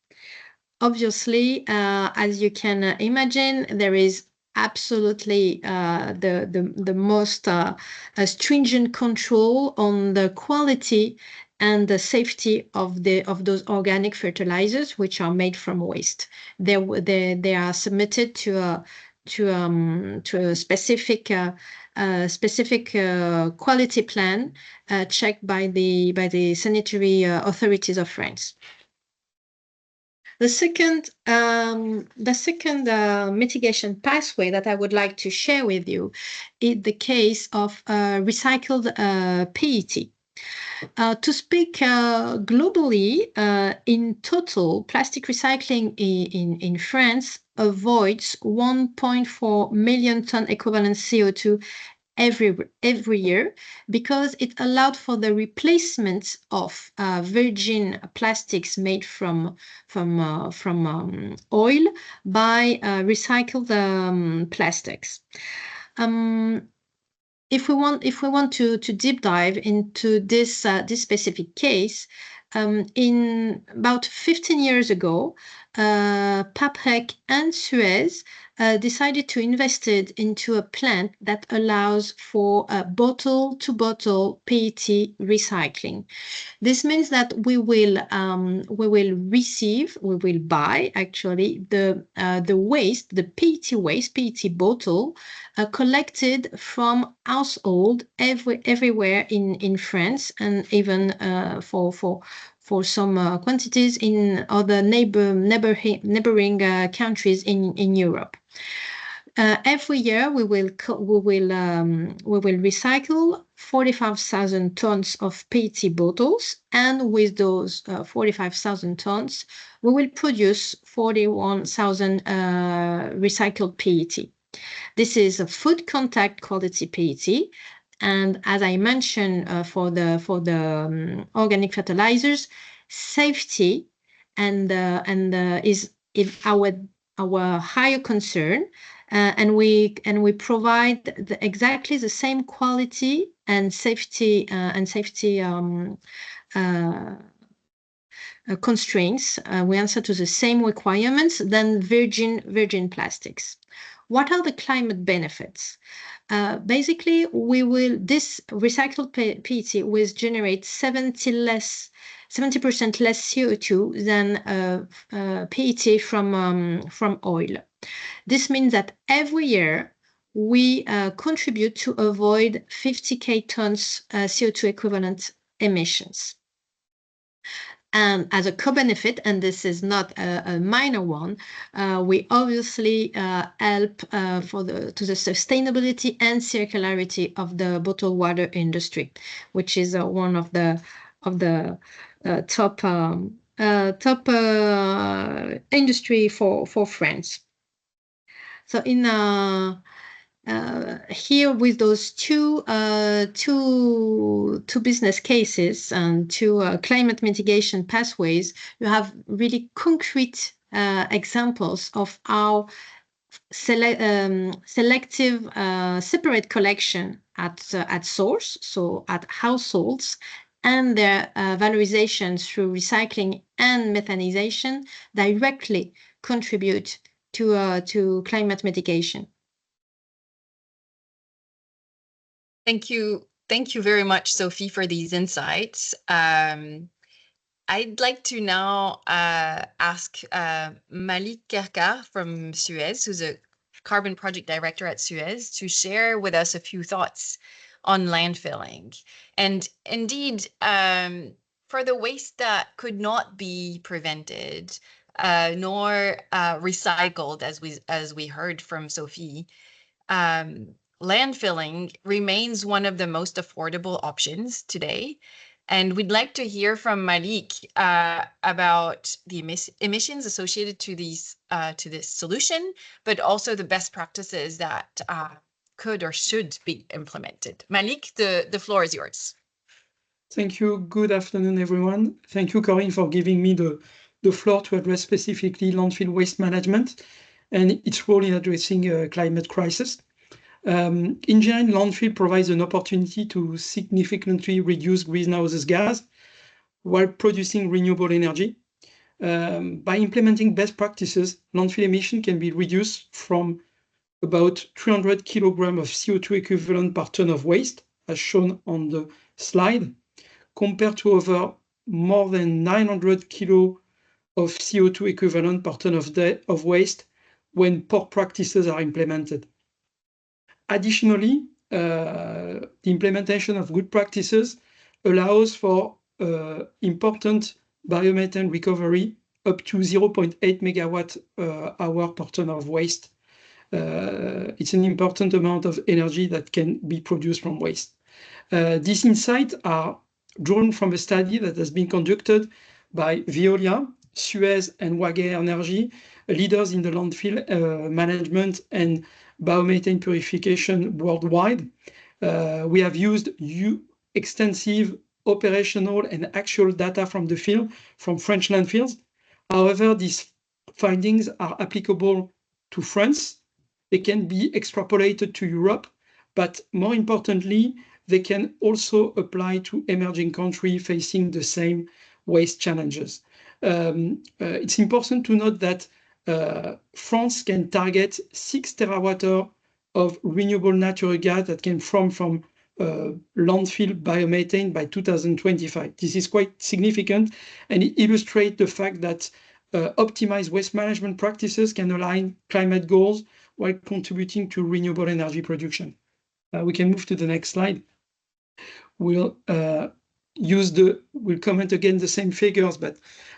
Obviously, as you can imagine, there is absolutely the most stringent control on the quality and the safety of those organic fertilizers, which are made from waste. They are submitted to a specific quality plan checked by the sanitary authorities of France. The second mitigation pathway that I would like to share with you is the case of recycled PET. To speak globally, in total, plastic recycling in France avoids 1.4 million ton equivalent CO2 every year, because it allowed for the replacement of virgin plastics made from oil by recycled plastics. If we want to deep dive into this specific case, in about 15 years ago, Paprec and Suez decided to invest into a plant that allows for bottle-to-bottle PET recycling. This means that we will buy actually the waste, the PET waste, PET bottle, collected from household everywhere in France, and even for some quantities in other neighboring countries in Europe. Every year we will recycle 45,000 tons of PET bottles, and with those 45,000 tons, we will produce 41,000 recycled PET. This is a food contact quality PET, and as I mentioned, for the organic fertilizers, safety and is our higher concern, and we provide exactly the same quality and safety constraints. We answer to the same requirements than virgin plastics. What are the climate benefits? Basically, this recycled PET will generate 70% less CO2 than PET from oil. This means that every year we contribute to avoid 50,000 tons CO2 equivalent emissions. And as a co-benefit, and this is not a minor one, we obviously help to the sustainability and circularity of the bottled water industry, which is one of the top industry for France. So in here with those two business cases and two climate mitigation pathways, you have really concrete examples of how selective separate collection at source, so at households, and their valorization through recycling and methanization directly contribute to climate mitigation. Thank you very much, Sophie, for these insights. I'd like to now ask Malik Kerkar from Suez, who's a carbon project director at Suez, to share with us a few thoughts on landfilling. And indeed, for the waste that could not be prevented nor recycled, as we heard from Sophie, landfilling remains one of the most affordable options today. And we'd like to hear from Malik about the emissions associated to this solution, but also the best practices that could or should be implemented. Malik, the floor is yours. Thank you. Good afternoon, everyone. Thank you, Corinne, for giving me the floor to address specifically landfill waste management and its role in addressing a climate crisis. In general, landfill provides an opportunity to significantly reduce greenhouse gas while producing renewable energy. By implementing best practices, landfill emission can be reduced from about 300 kilograms of CO2 equivalent per ton of waste, as shown on the slide, compared to over more than 900 kilos of CO2 equivalent per ton of waste when poor practices are implemented. Additionally, the implementation of good practices allows for important biomethane recovery up to 0.8 megawatt hour per ton of waste. It's an important amount of energy that can be produced from waste. These insights are drawn from a study that has been conducted by Veolia, Suez, and Wage Energy, leaders in the landfill management and biomethane purification worldwide. We have used extensive operational and actual data from the field, from French landfills. However, these findings are applicable to France. They can be extrapolated to Europe, but more importantly, they can also apply to emerging countries facing the same waste challenges. It's important to note that France can target 6 terawatt-hours of renewable natural gas that can from landfill biomethane by 2025. This is quite significant, and it illustrates the fact that optimized waste management practices can align climate goals while contributing to renewable energy production. We can move to the next slide. We'll comment again the same figures, but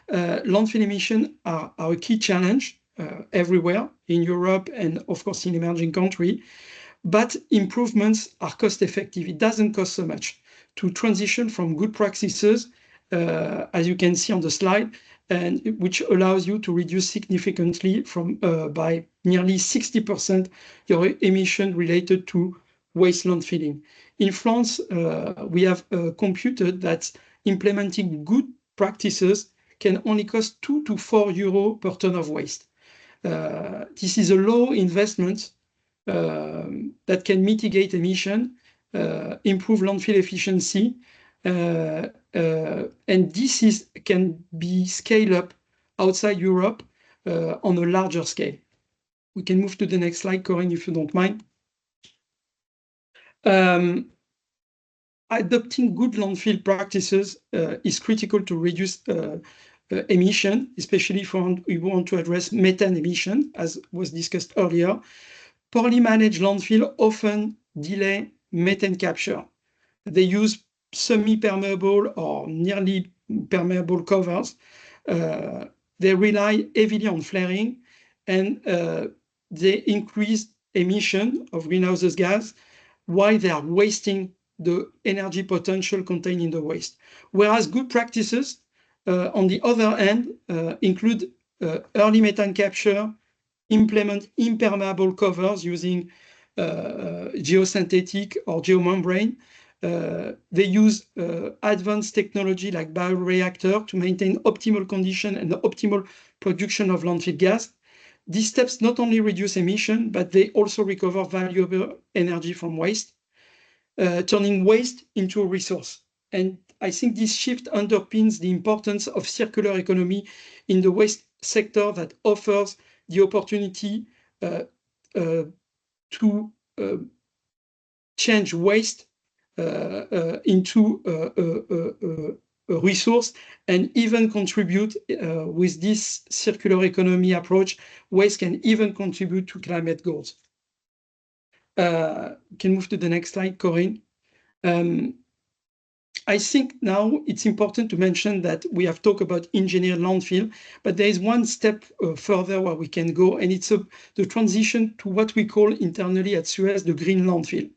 landfill emissions are a key challenge everywhere in Europe and of course in emerging countries. But improvements are cost effective. It doesn't cost so much to transition from good practices, as you can see on the slide, and which allows you to reduce significantly by nearly 60% your emission related to waste landfilling. In France, we have computed that implementing good practices can only cost 2 to 4 euros per ton of waste. This is a low investment that can mitigate emission, improve landfill efficiency, and this can be scaled up outside Europe on a larger scale. We can move to the next slide, Corinne, if you don't mind. Adopting good landfill practices is critical to reduce emission, especially if we want to address methane emission, as was discussed earlier. Poorly managed landfill often delay methane capture. They use semi-permeable or nearly permeable covers. They rely heavily on flaring, and they increase emission of greenhouse gas while they are wasting the energy potential contained in the waste. Whereas good practices, on the other hand, include early methane capture, implement impermeable covers using geosynthetic or geomembrane. They use advanced technology like bioreactor to maintain optimal condition and the optimal production of landfill gas. These steps not only reduce emission, but they also recover valuable energy from waste, turning waste into a resource. And I think this shift underpins the importance of circular economy in the waste sector that offers the opportunity to change waste into a resource, and even contribute with this circular economy approach. Waste can even contribute to climate goals. Can move to the next slide, Corinne. I think now it's important to mention that we have talked about engineered landfill, but there is one step further where we can go, and it's the transition to what we call internally at Suez the green landfill.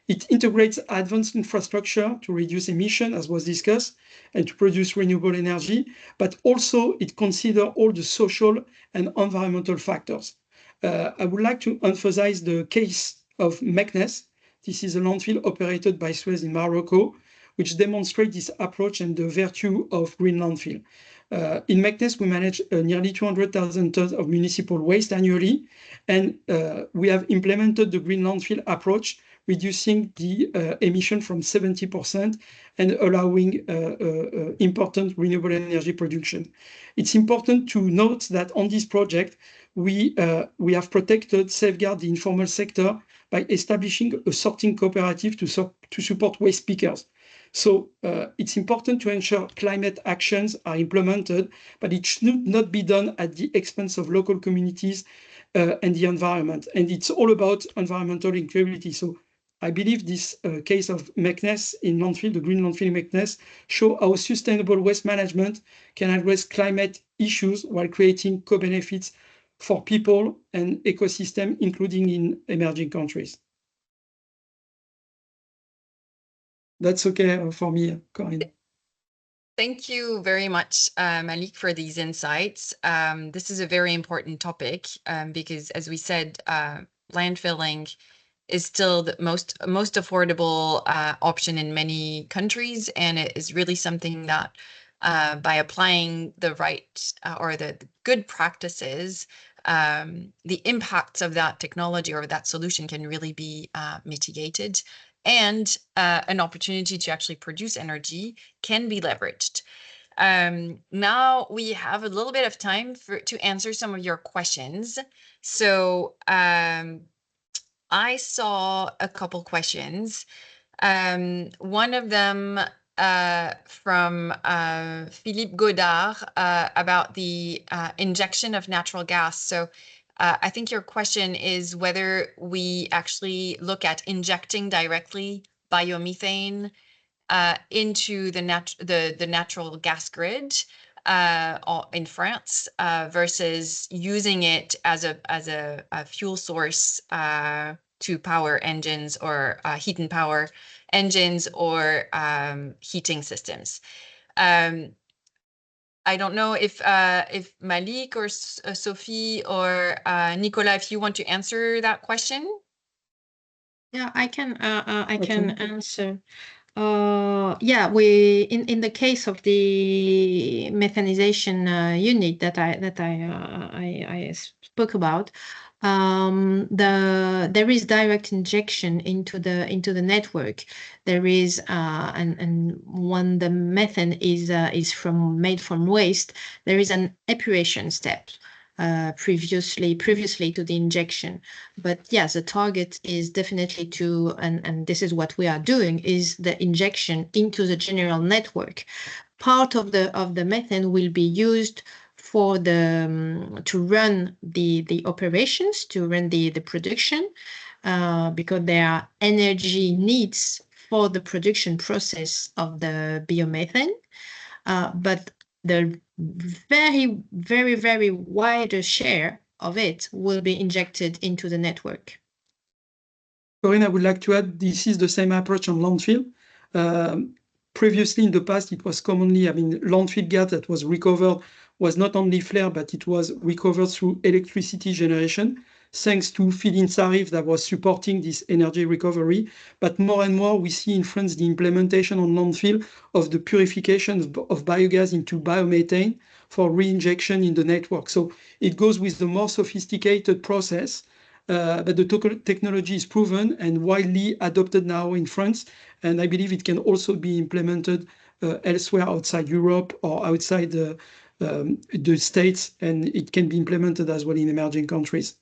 It integrates advanced infrastructure to reduce emission, as was discussed, and to produce renewable energy, but also it considers all the social and environmental factors. I would like to emphasize the case of Meknes. This is a landfill operated by Suez in Morocco, which demonstrates this approach and the virtue of green landfill. In Meknes, we manage nearly 200,000 tons of municipal waste annually, and we have implemented the green landfill approach, reducing the emission from 70% and allowing important renewable energy production. It's important to note that on this project, we have protected, safeguard the informal sector by establishing a sorting cooperative to support waste pickers. So it's important to ensure climate actions are implemented, but it should not be done at the expense of local communities and the environment. And it's all about environmental integrity. So I believe this case of Meknes in landfill, the green landfill Meknes, show how sustainable waste management can address climate issues while creating co-benefits for people and ecosystem, including in emerging countries. That's okay for me, Corinne. Thank you very much, Malik, for these insights. This is a very important topic because, as we said, landfilling is still the most affordable option in many countries, and it is really something that by applying the right or the good practices, the impacts of that technology or that solution can really be mitigated, and an opportunity to actually produce energy can be leveraged. Now we have a little bit of time to answer some of your questions. So I saw a couple questions. One of them from Philippe Godard about the injection of natural gas. So I think your question is whether we actually look at injecting directly biomethane into the natural gas grid in France versus using it as a fuel source to power engines or heat and power engines or heating systems. I don't know if Malik or Sophie or Nicolas, if you want to answer that question. Yeah, I can answer. Yeah, we in the case of the methanization unit that I spoke about, there is direct injection into the network. There is and when the methane is made from waste, there is an epuration step. Previously to the injection. But yes, the target is definitely to, and this is what we are doing, is the injection into the general network. Part of the methane will be used for to run the operations, to run the production, because there are energy needs for the production process of the biomethane. But the very wider share of it will be injected into the network. Corinne, I would like to add, this is the same approach on landfill. Previously, in the past, it was commonly, landfill gas that was recovered was not only flare, but it was recovered through electricity generation, thanks to feed-in tariff that was supporting this energy recovery. But more and more, we see in France the implementation on landfill of the purification of biogas into biomethane for reinjection in the network. So it goes with the more sophisticated process, but the technology is proven and widely adopted now in France. And I believe it can also be implemented elsewhere outside Europe or outside the States, and it can be implemented as well in emerging countries.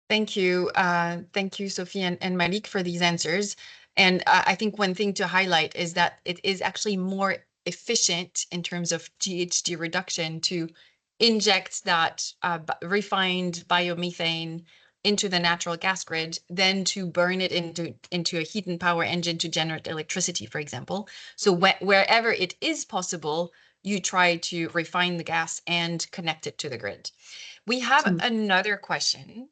Thank you. Thank you, Sophie and Malik, for these answers. And I think one thing to highlight is that it is actually more efficient in terms of GHG reduction to inject that refined biomethane into the natural gas grid than to burn it into a heat and power engine to generate electricity, for example. So wherever it is possible, you try to refine the gas and connect it to the grid. We have another question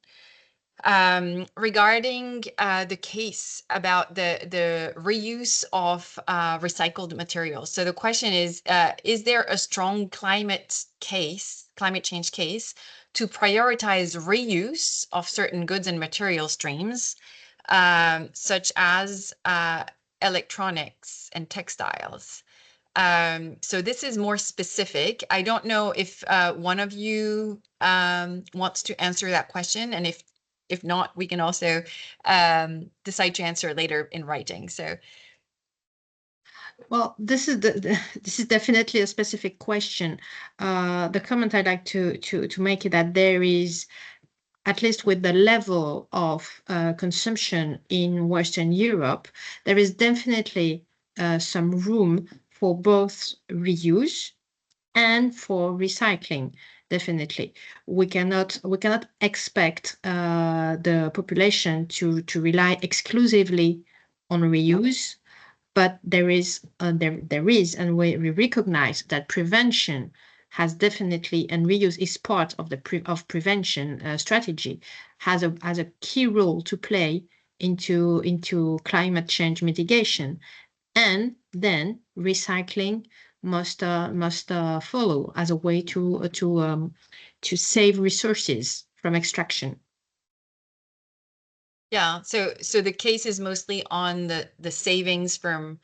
regarding the case about the reuse of recycled materials. So the question is there a strong climate change case to prioritize reuse of certain goods and material streams, such as electronics and textiles? So this is more specific. I don't know if one of you wants to answer that question, and if not, we can also decide to answer later in writing. So, well, this is definitely a specific question. The comment I'd like to make is that there is, at least with the level of consumption in Western Europe, there is definitely some room for both reuse and for recycling. Definitely, we cannot expect the population to rely exclusively on reuse, but there is, and we recognize that prevention has definitely, and reuse is part of the prevention strategy, has a key role to play into climate change mitigation, and then recycling must follow as a way to save resources from extraction. Yeah, so the case is mostly on the savings from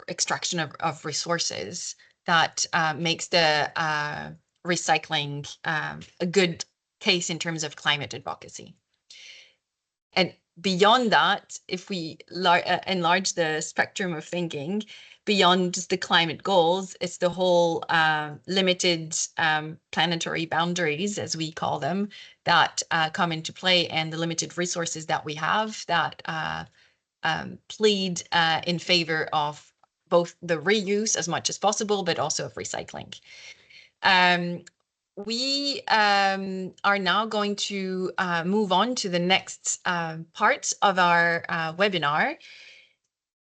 extraction of resources that makes the recycling a good case in terms of climate advocacy. And beyond that, if we enlarge the spectrum of thinking beyond just the climate goals, it's the whole limited planetary boundaries, as we call them, that come into play, and the limited resources that we have that plead in favor of both the reuse as much as possible, but also of recycling. We are now going to move on to the next part of our webinar,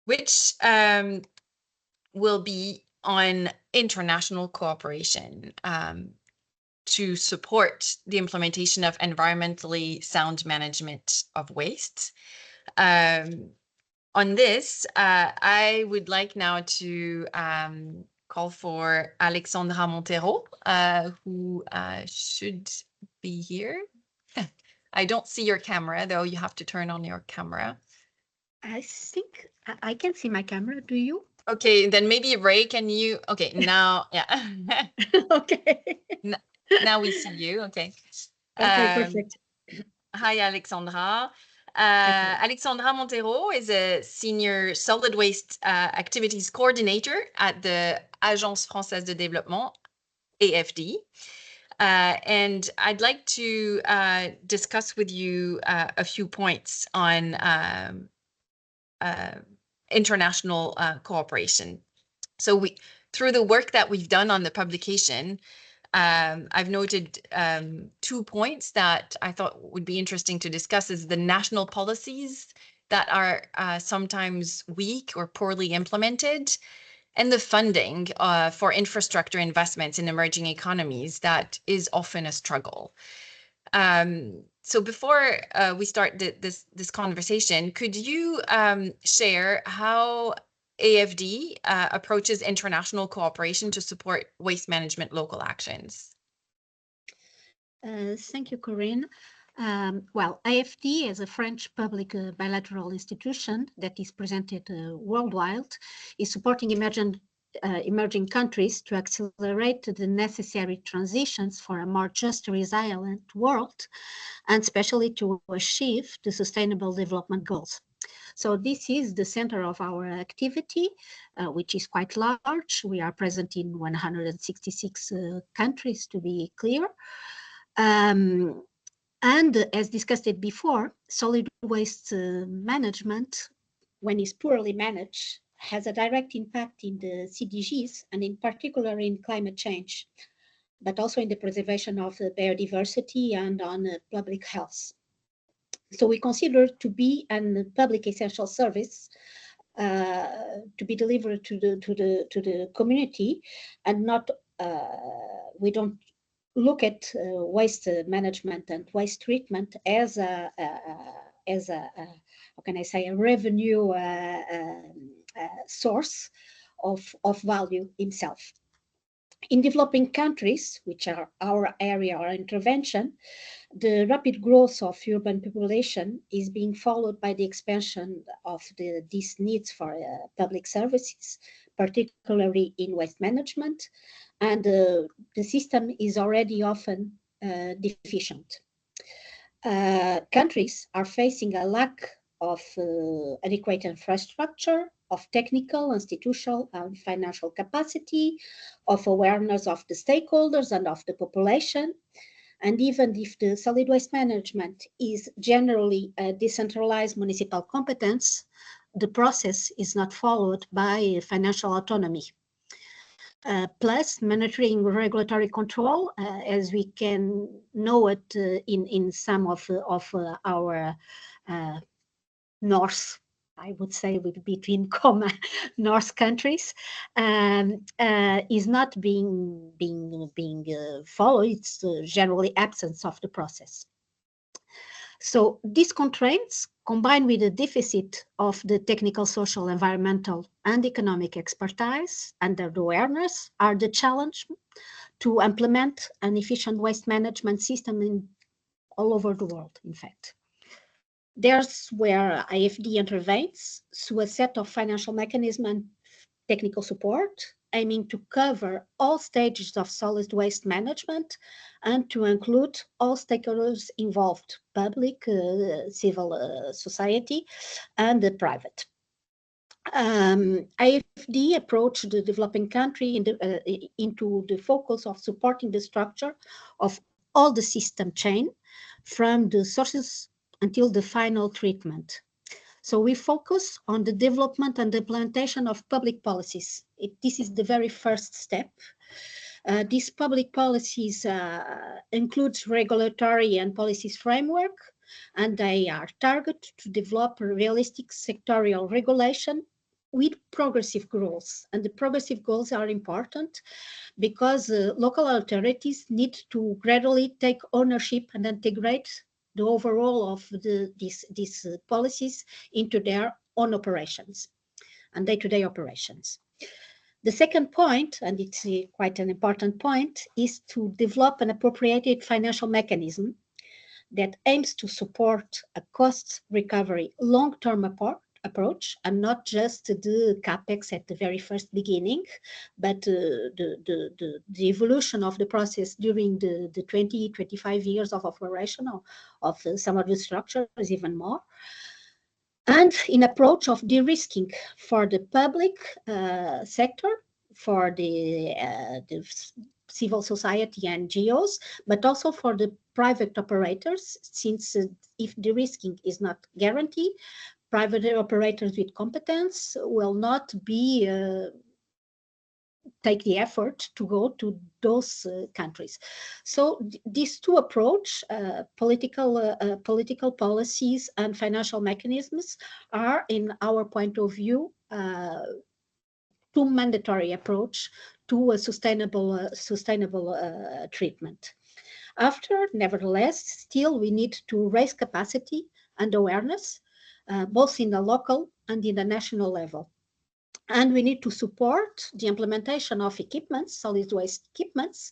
which will be on international cooperation to support the implementation of environmentally sound management of waste. On this, I would like now to call for Alexandra Montero, who should be here. I don't see your camera, though. You have to turn on your camera. I think I can see my camera. Do you? Okay, then maybe Ray, can you? Okay, now, yeah. Okay. Now we see you. Okay. Okay, perfect. Hi, Alexandra. Alexandra Montero is a senior solid waste activities coordinator at the Agence Française de Développement, AFD. And I'd like to discuss with you a few points on international cooperation. So through the work that we've done on the publication, I've noted 2 points that I thought would be interesting to discuss is the national policies that are sometimes weak or poorly implemented, and the funding for infrastructure investments in emerging economies that is often a struggle. So before we start this conversation, could you share how AFD approaches international cooperation to support waste management local actions? Thank you, Corinne. Well, AFD is a French public bilateral institution that is presented worldwide, is supporting emerging countries to accelerate the necessary transitions for a more just, resilient world, and especially to achieve the Sustainable Development Goals. So this is the center of our activity, which is quite large. We are present in 166 countries, to be clear. And as discussed before, solid waste management, when it's poorly managed, has a direct impact in the SDGs, and in particular in climate change, but also in the preservation of biodiversity and on public health. So we consider to be a public essential service to be delivered to the community, and not we don't look at waste management and waste treatment as a how can I say, a revenue source of value itself. In developing countries, which are our area of intervention, the rapid growth of urban population is being followed by the expansion of these needs for public services, particularly in waste management, and the system is already often deficient. Countries are facing a lack of adequate infrastructure, of technical, institutional, and financial capacity, of awareness of the stakeholders and of the population. And even if the solid waste management is generally a decentralized municipal competence, the process is not followed by financial autonomy. Plus, monitoring regulatory control, as we can know it in some of our north I would say between comma North countries, is not being followed. It's generally absence of the process. So these constraints, combined with the deficit of the technical, social, environmental, and economic expertise and the awareness, are the challenge to implement an efficient waste management system all over the world, in fact. There's where IFD intervenes through a set of financial mechanisms and technical support, aiming to cover all stages of solid waste management and to include all stakeholders involved, public, civil society, and the private. IFD approached the developing country into the focus of supporting the structure of all the system chain, from the sources until the final treatment. So we focus on the development and implementation of public policies. This is the very first step. These public policies include regulatory and policies framework, and they are targeted to develop a realistic sectorial regulation with progressive goals. And the progressive goals are important because local authorities need to gradually take ownership and integrate the overall of these policies into their own operations and day-to-day operations. The second point, and it's quite an important point, is to develop an appropriated financial mechanism that aims to support a cost recovery long-term approach, and not just the capex at the very first beginning, but the evolution of the process during the 20-25 years of operation of some of the structures, even more. And in approach of de-risking for the public sector, for the civil society and NGOs, but also for the private operators, since if de-risking is not guaranteed, private operators with competence will not be take the effort to go to those countries. So these two approach, political policies and financial mechanisms, are, in our point of view, two mandatory approach to a sustainable treatment. After, nevertheless, still we need to raise capacity and awareness, both in the local and in the national level. And we need to support the implementation of equipments, solid waste equipments,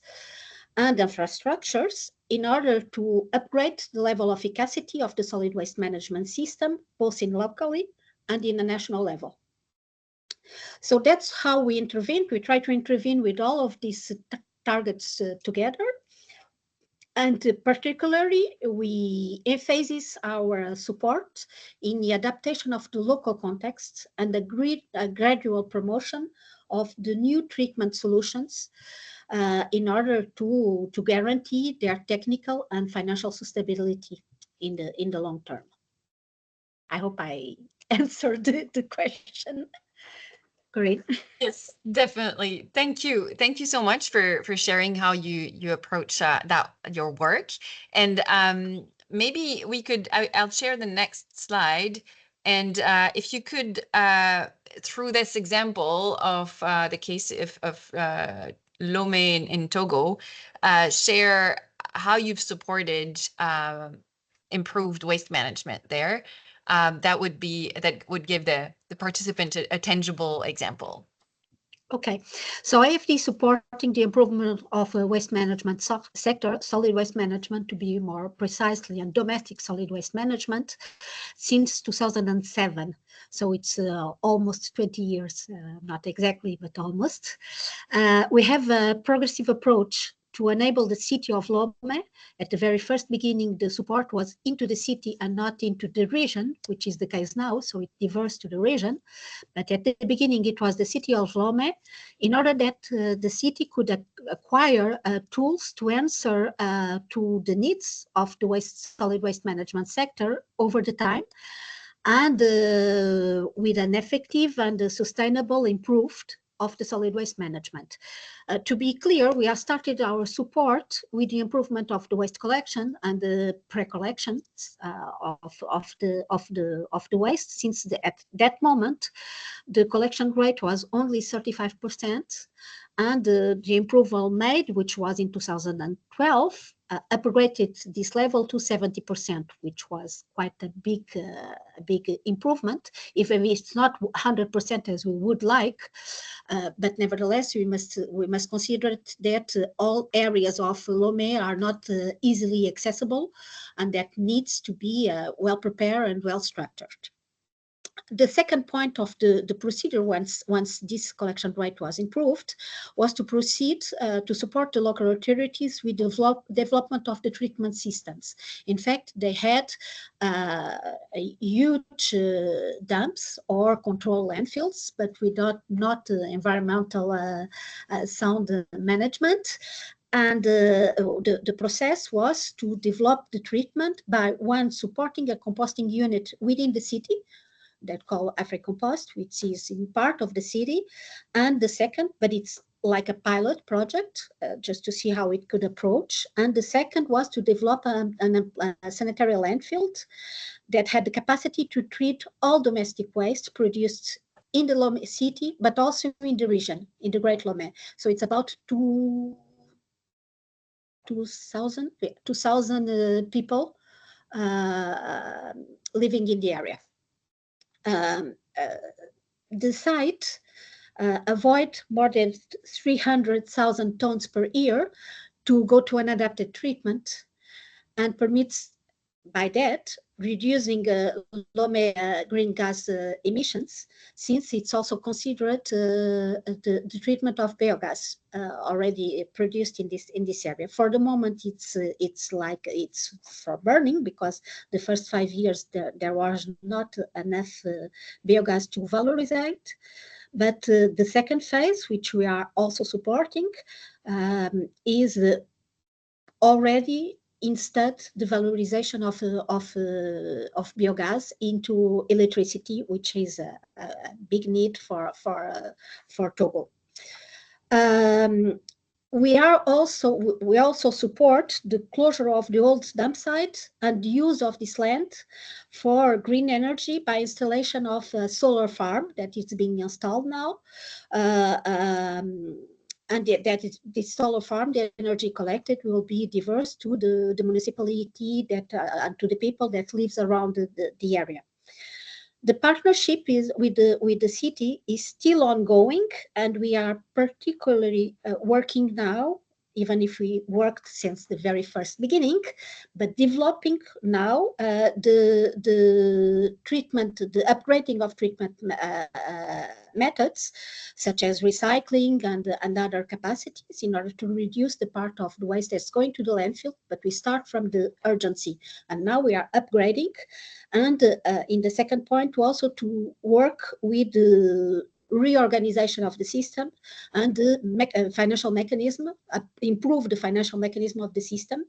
and infrastructures in order to upgrade the level of efficacy of the solid waste management system, both in locally and in the national level. So that's how we intervene. We try to intervene with all of these targets together. And particularly, we emphasize our support in the adaptation of the local context and a gradual promotion of the new treatment solutions in order to guarantee their technical and financial sustainability in the long term. I hope I answered the question. Great. Yes, definitely. Thank you. Thank you so much for sharing how you approach your work. And maybe we could, I'll share the next slide. And if you could, through this example of the case of Lomé in Togo, share how you've supported improved waste management there. That would give the participant a tangible example. Okay, so IFD supporting the improvement of waste management sector, solid waste management to be more precisely, and domestic solid waste management since 2007. So it's almost 20 years, not exactly, but almost. We have a progressive approach to enable the city of Lomé. At the very first beginning, the support was into the city and not into the region, which is the case now, so it diverges to the region. But at the beginning, it was the city of Lomé, in order that the city could acquire tools to answer to the needs of the solid waste management sector over the time, and with an effective and sustainable improved of the solid waste management. To be clear, we have started our support with the improvement of the waste collection and the pre-collection of the waste, since at that moment the collection rate was only 35%, and the improvement made, which was in 2012, upgraded this level to 70%, which was quite a big improvement, even if it's not 100% as we would like. But nevertheless, we must consider that all areas of Lomé are not easily accessible, and that needs to be well prepared and well structured. The second point of the procedure, once this collection rate was improved, was to proceed to support the local authorities with development of the treatment systems. In fact, they had huge dumps or control landfills, but without not environmental sound management. And the process was to develop the treatment by one, supporting a composting unit within the city that called AfriCompost, which is in part of the city. And the second, but it's like a pilot project, just to see how it could approach. And the second was to develop a sanitary landfill that had the capacity to treat all domestic waste produced in the Lomé city, but also in the region, in the Great Lomé. So it's about 2,000 people living in the area. The site avoid more than 300,000 tons per year to go to an adapted treatment, and permits by that reducing Lomé green gas emissions, since it's also considered the treatment of biogas already produced in this area. For the moment, it's for burning, because the first 5 years there was not enough biogas to valorize it. But the second phase, which we are also supporting, is already instead the valorization of biogas into electricity, which is a big need for Togo. We also support the closure of the old dump site and the use of this land for green energy by installation of a solar farm that is being installed now. And this solar farm, the energy collected will be diverse to the municipality and to the people that lives around the area. The partnership with the city is still ongoing, and we are particularly working now, even if we worked since the very first beginning, but developing now the treatment, the upgrading of treatment methods, such as recycling and other capacities, in order to reduce the part of the waste that's going to the landfill. But we start from the urgency, and now we are upgrading. And in the second point, also to work with the reorganization of the system and the financial mechanism, improve the financial mechanism of the system.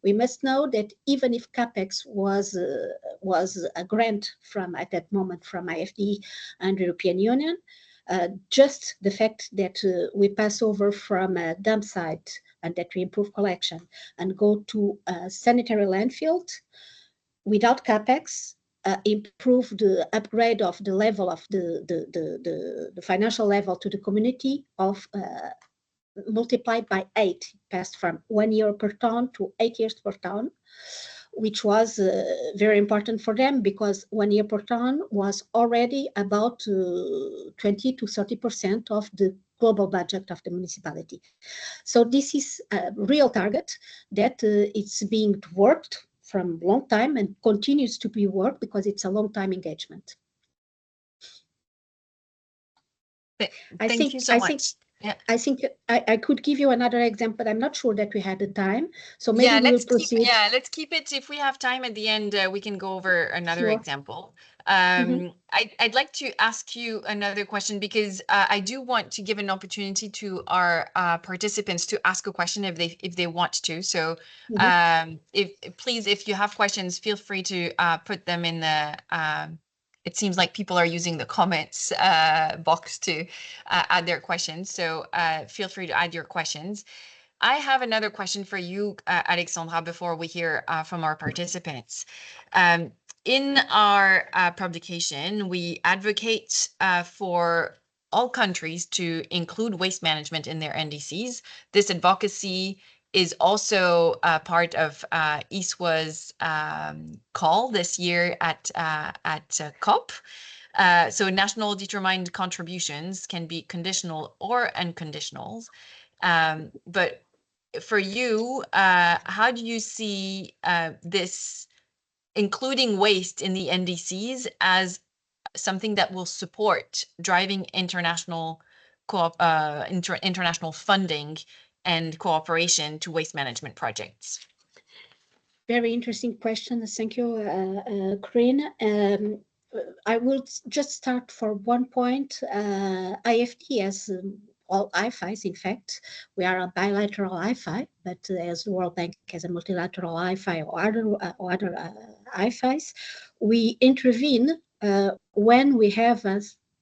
We must know that even if CAPEX was a grant at that moment from IFD and European Union, just the fact that we pass over from a dump site and that we improve collection and go to a sanitary landfill without CAPEX, improve the upgrade of the level of the financial level to the community of multiplied by 8, passed from 1 year per ton to 8 years per ton, which was very important for them, because 1 year per ton was already about 20 to 30% of the global budget of the municipality. So this is a real target that it's being worked from a long time and continues to be worked, because it's a long time engagement. Thank you so much. Yeah. I think I could give you another example, but I'm not sure that we had the time. So maybe let's proceed. Let's keep it. If we have time at the end, we can go over another example. I'd like to ask you another question, because I do want to give an opportunity to our participants to ask a question if they want to. So if you have questions, feel free to put them in the it seems like people are using the comments box to add their questions. So feel free to add your questions. I have another question for you, Alexandra, before we hear from our participants. In our publication, we advocate for all countries to include waste management in their NDCs. This advocacy is also part of ISWA's call this year at COP. So national determined contributions can be conditional or unconditional. But for you, how do you see this including waste in the NDCs as something that will support driving international international funding and cooperation to waste management projects? Very interesting question. Thank you, Corinne. I will just start for one point. IFT has all IFIs, in fact. We are a bilateral IFI, but as the World Bank has a multilateral IFI or other IFIs, we intervene when we have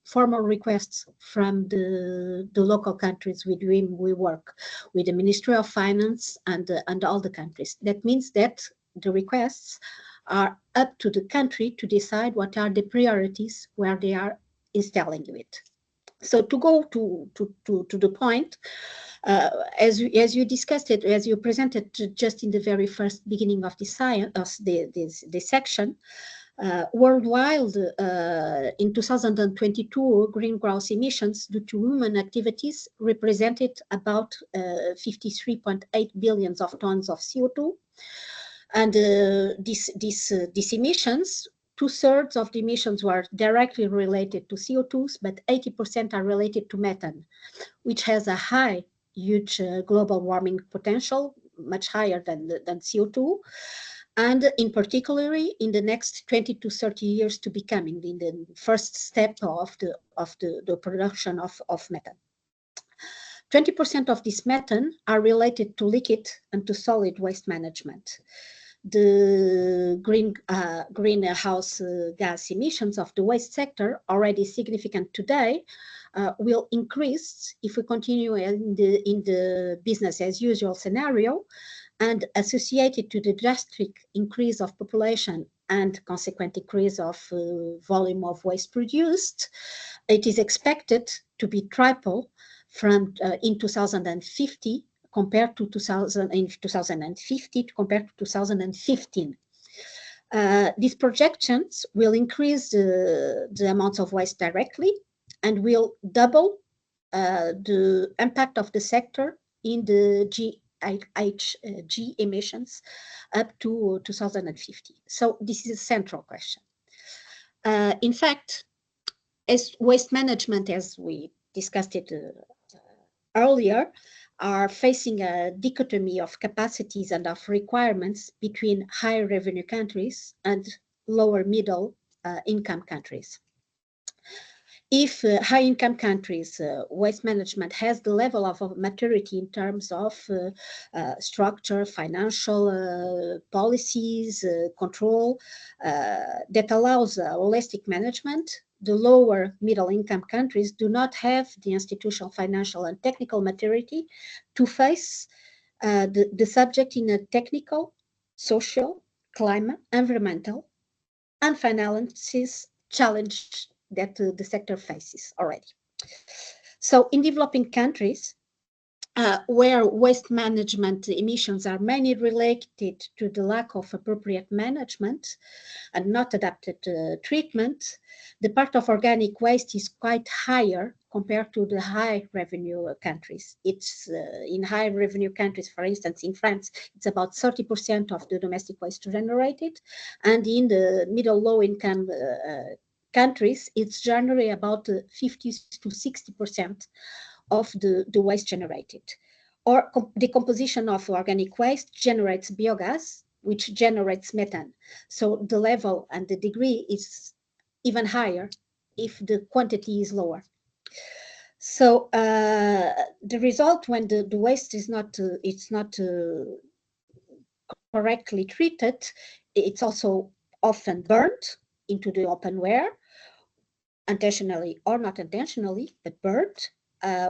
formal requests from the local countries with whom we work, with the Ministry of Finance and all the countries. That means that the requests are up to the country to decide what are the priorities where they are installing it. So to go to the point, as you discussed it, as you presented just in the very first beginning of this section, worldwide, in 2022, greenhouse emissions due to human activities represented about 53.8 billion of tons of CO2. And these emissions, 2/3 of the emissions were directly related to CO2s, but 80% are related to methane, which has a huge global warming potential, much higher than CO2. And in particular, in the next 20 to 30 years to be coming, in the first step of the production of methane. 20% of this methane are related to liquid and to solid waste management. The greenhouse gas emissions of the waste sector, already significant today, will increase if we continue in the business as usual scenario, and associated to the drastic increase of population and consequent increase of volume of waste produced, it is expected to be triple from in 2050 compared to 2050 compared to 2015. These projections will increase the amounts of waste directly and will double the impact of the sector in the GHG emissions up to 2050. So this is a central question. In fact, as waste management, as we discussed it earlier, are facing a dichotomy of capacities and of requirements between high revenue countries and lower middle income countries. If high income countries, waste management has the level of maturity in terms of structure, financial policies, control, that allows holistic management, the lower middle income countries do not have the institutional, financial, and technical maturity to face the subject in a technical, social, climate, environmental, and finances challenge that the sector faces already. So in developing countries, where waste management emissions are mainly related to the lack of appropriate management and not adapted treatment, the part of organic waste is quite higher compared to the high revenue countries. It's in high revenue countries, for instance, in France, it's about 30% of the domestic waste generated, and in the middle low income countries, it's generally about 50 to 60% of the waste generated. Or decomposition of organic waste generates biogas, which generates methane. So the level and the degree is even higher if the quantity is lower. So the result when the waste is not correctly treated, it's also often burned into the open air, intentionally or not intentionally, burned,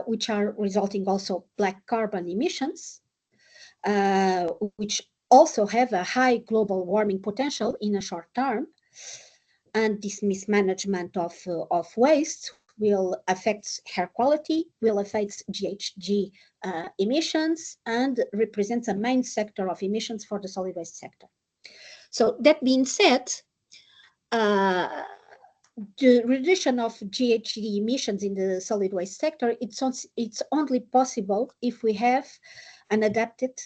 which are resulting also black carbon emissions, which also have a high global warming potential in a short term. And this mismanagement of waste will affect air quality, will affect GHG emissions, and represents a main sector of emissions for the solid waste sector. So that being said, the reduction of GHG emissions in the solid waste sector, it's only possible if we have an adapted,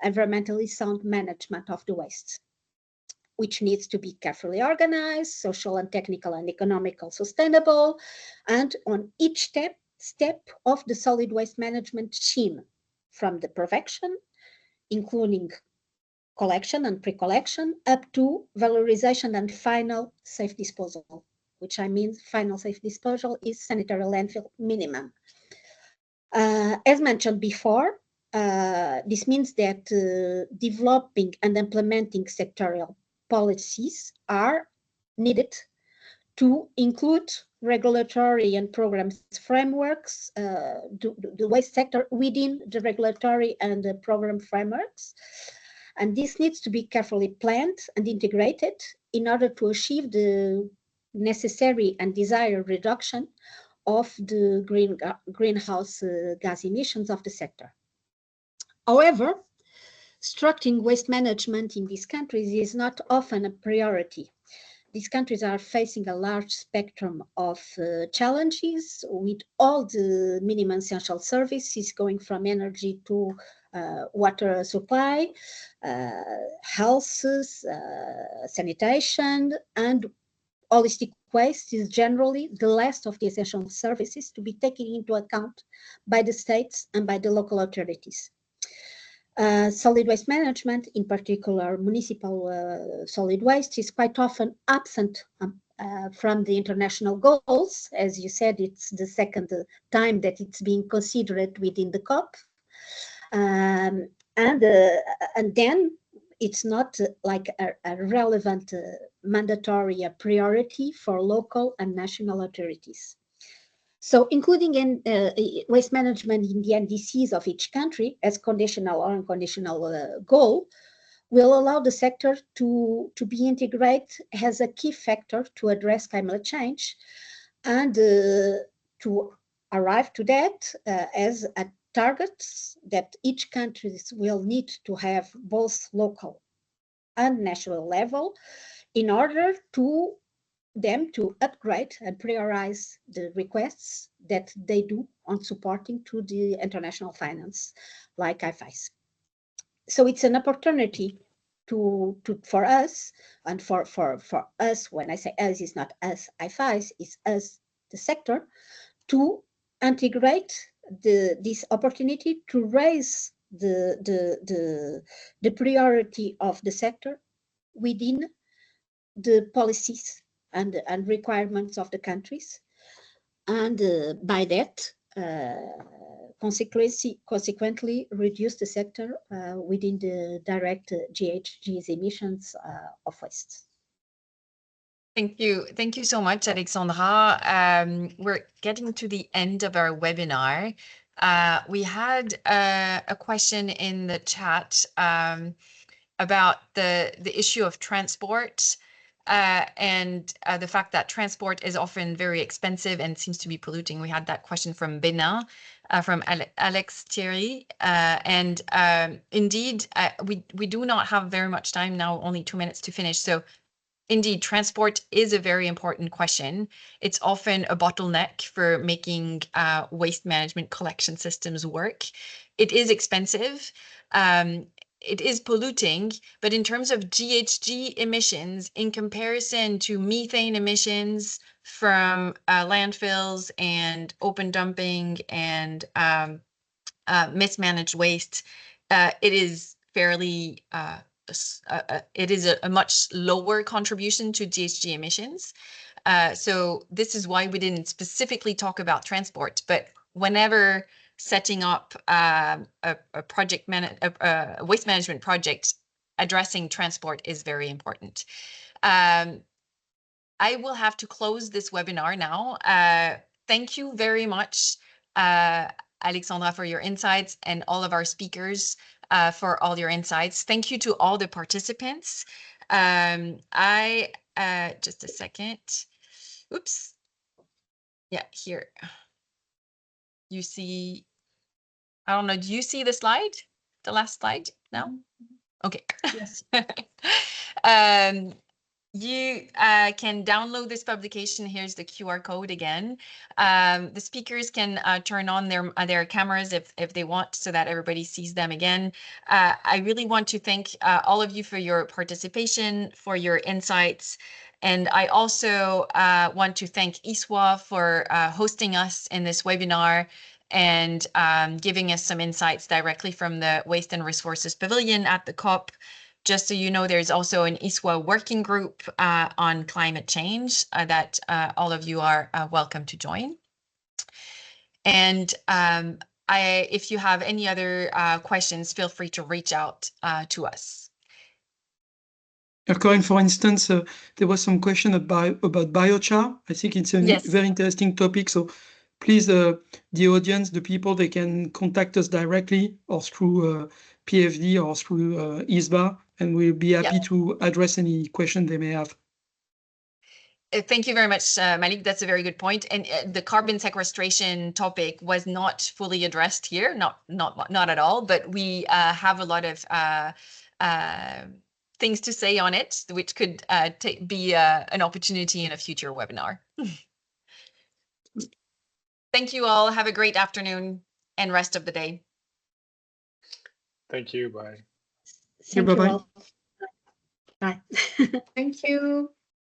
environmentally sound management of the waste, which needs to be carefully organized, social and technical and economical sustainable, and on each step of the solid waste management chain, from the prevention, including collection and pre-collection, up to valorization and final safe disposal, which I mean final safe disposal is sanitary landfill minimum. As mentioned before, this means that developing and implementing sectorial policies are needed to include regulatory and programs frameworks, the waste sector within the regulatory and the program frameworks. And this needs to be carefully planned and integrated in order to achieve the necessary and desired reduction of the greenhouse gas emissions of the sector. However, structuring waste management in these countries is not often a priority. These countries are facing a large spectrum of challenges, with all the minimum essential services going from energy to water supply, health, sanitation, and holistic waste is generally the last of the essential services to be taken into account by the states and by the local authorities. Solid waste management, in particular municipal solid waste, is quite often absent from the international goals. As you said, it's the second time that it's being considered within the COP. And then it's not like a relevant mandatory priority for local and national authorities. So including in waste management in the NDCs of each country as conditional or unconditional goal will allow the sector to be integrated as a key factor to address climate change, and to arrive to that as a targets that each country will need to have both local and national level in order to them to upgrade and prioritize the requests that they do on supporting to the international finance like IFIs. So it's an opportunity for us, and for us, when I say us, it's not us IFIs, it's us, the sector, to integrate this opportunity to raise the priority of the sector within the policies and requirements of the countries, and by that consequently reduce the sector within the direct GHGs emissions of waste. Thank you so much, Alexandra. We're getting to the end of our webinar. We had a question in the chat about the issue of transport and the fact that transport is often very expensive and seems to be polluting. We had that question from Benin, from Alex Thierry. And indeed, we do not have very much time now, only 2 minutes to finish. So indeed, transport is a very important question. It's often a bottleneck for making waste management collection systems work. It is expensive. It is polluting, but in terms of GHG emissions, in comparison to methane emissions from landfills and open dumping and mismanaged waste, it is fairly it is a much lower contribution to GHG emissions. So this is why we didn't specifically talk about transport, but whenever setting up a waste management project, addressing transport is very important. I will have to close this webinar now. Thank you very much, Alexandra, for your insights, and all of our speakers for all your insights. Thank you to all the participants. Just a second. Oops. Yeah, here. You see, I don't know, do you see the slide? The last slide? No? Okay. Yes. You can download this publication. Here's the QR code again. The speakers can turn on their cameras if they want, so that everybody sees them again. I really want to thank all of you for your participation, for your insights. And I also want to thank ISWA for hosting us in this webinar and giving us some insights directly from the Waste and Resources Pavilion at the COP. Just so you know, there's also an ISWA working group on climate change that all of you are welcome to join. And if you have any other questions, feel free to reach out to us. Corinne, for instance, there was some question about biochar. I think it's a very interesting topic. So please, the audience, the people, they can contact us directly or through PFD or through ISBA, and we'll be happy to address any question they may have. Thank you very much, Malik. That's a very good point. And the carbon sequestration topic was not fully addressed here, not at all. But we have a lot of things to say on it, which could be an opportunity in a future webinar. Thank you all. Have a great afternoon and rest of the day. Thank you. Bye. Thank you Bye-bye. all. Bye. Thank you.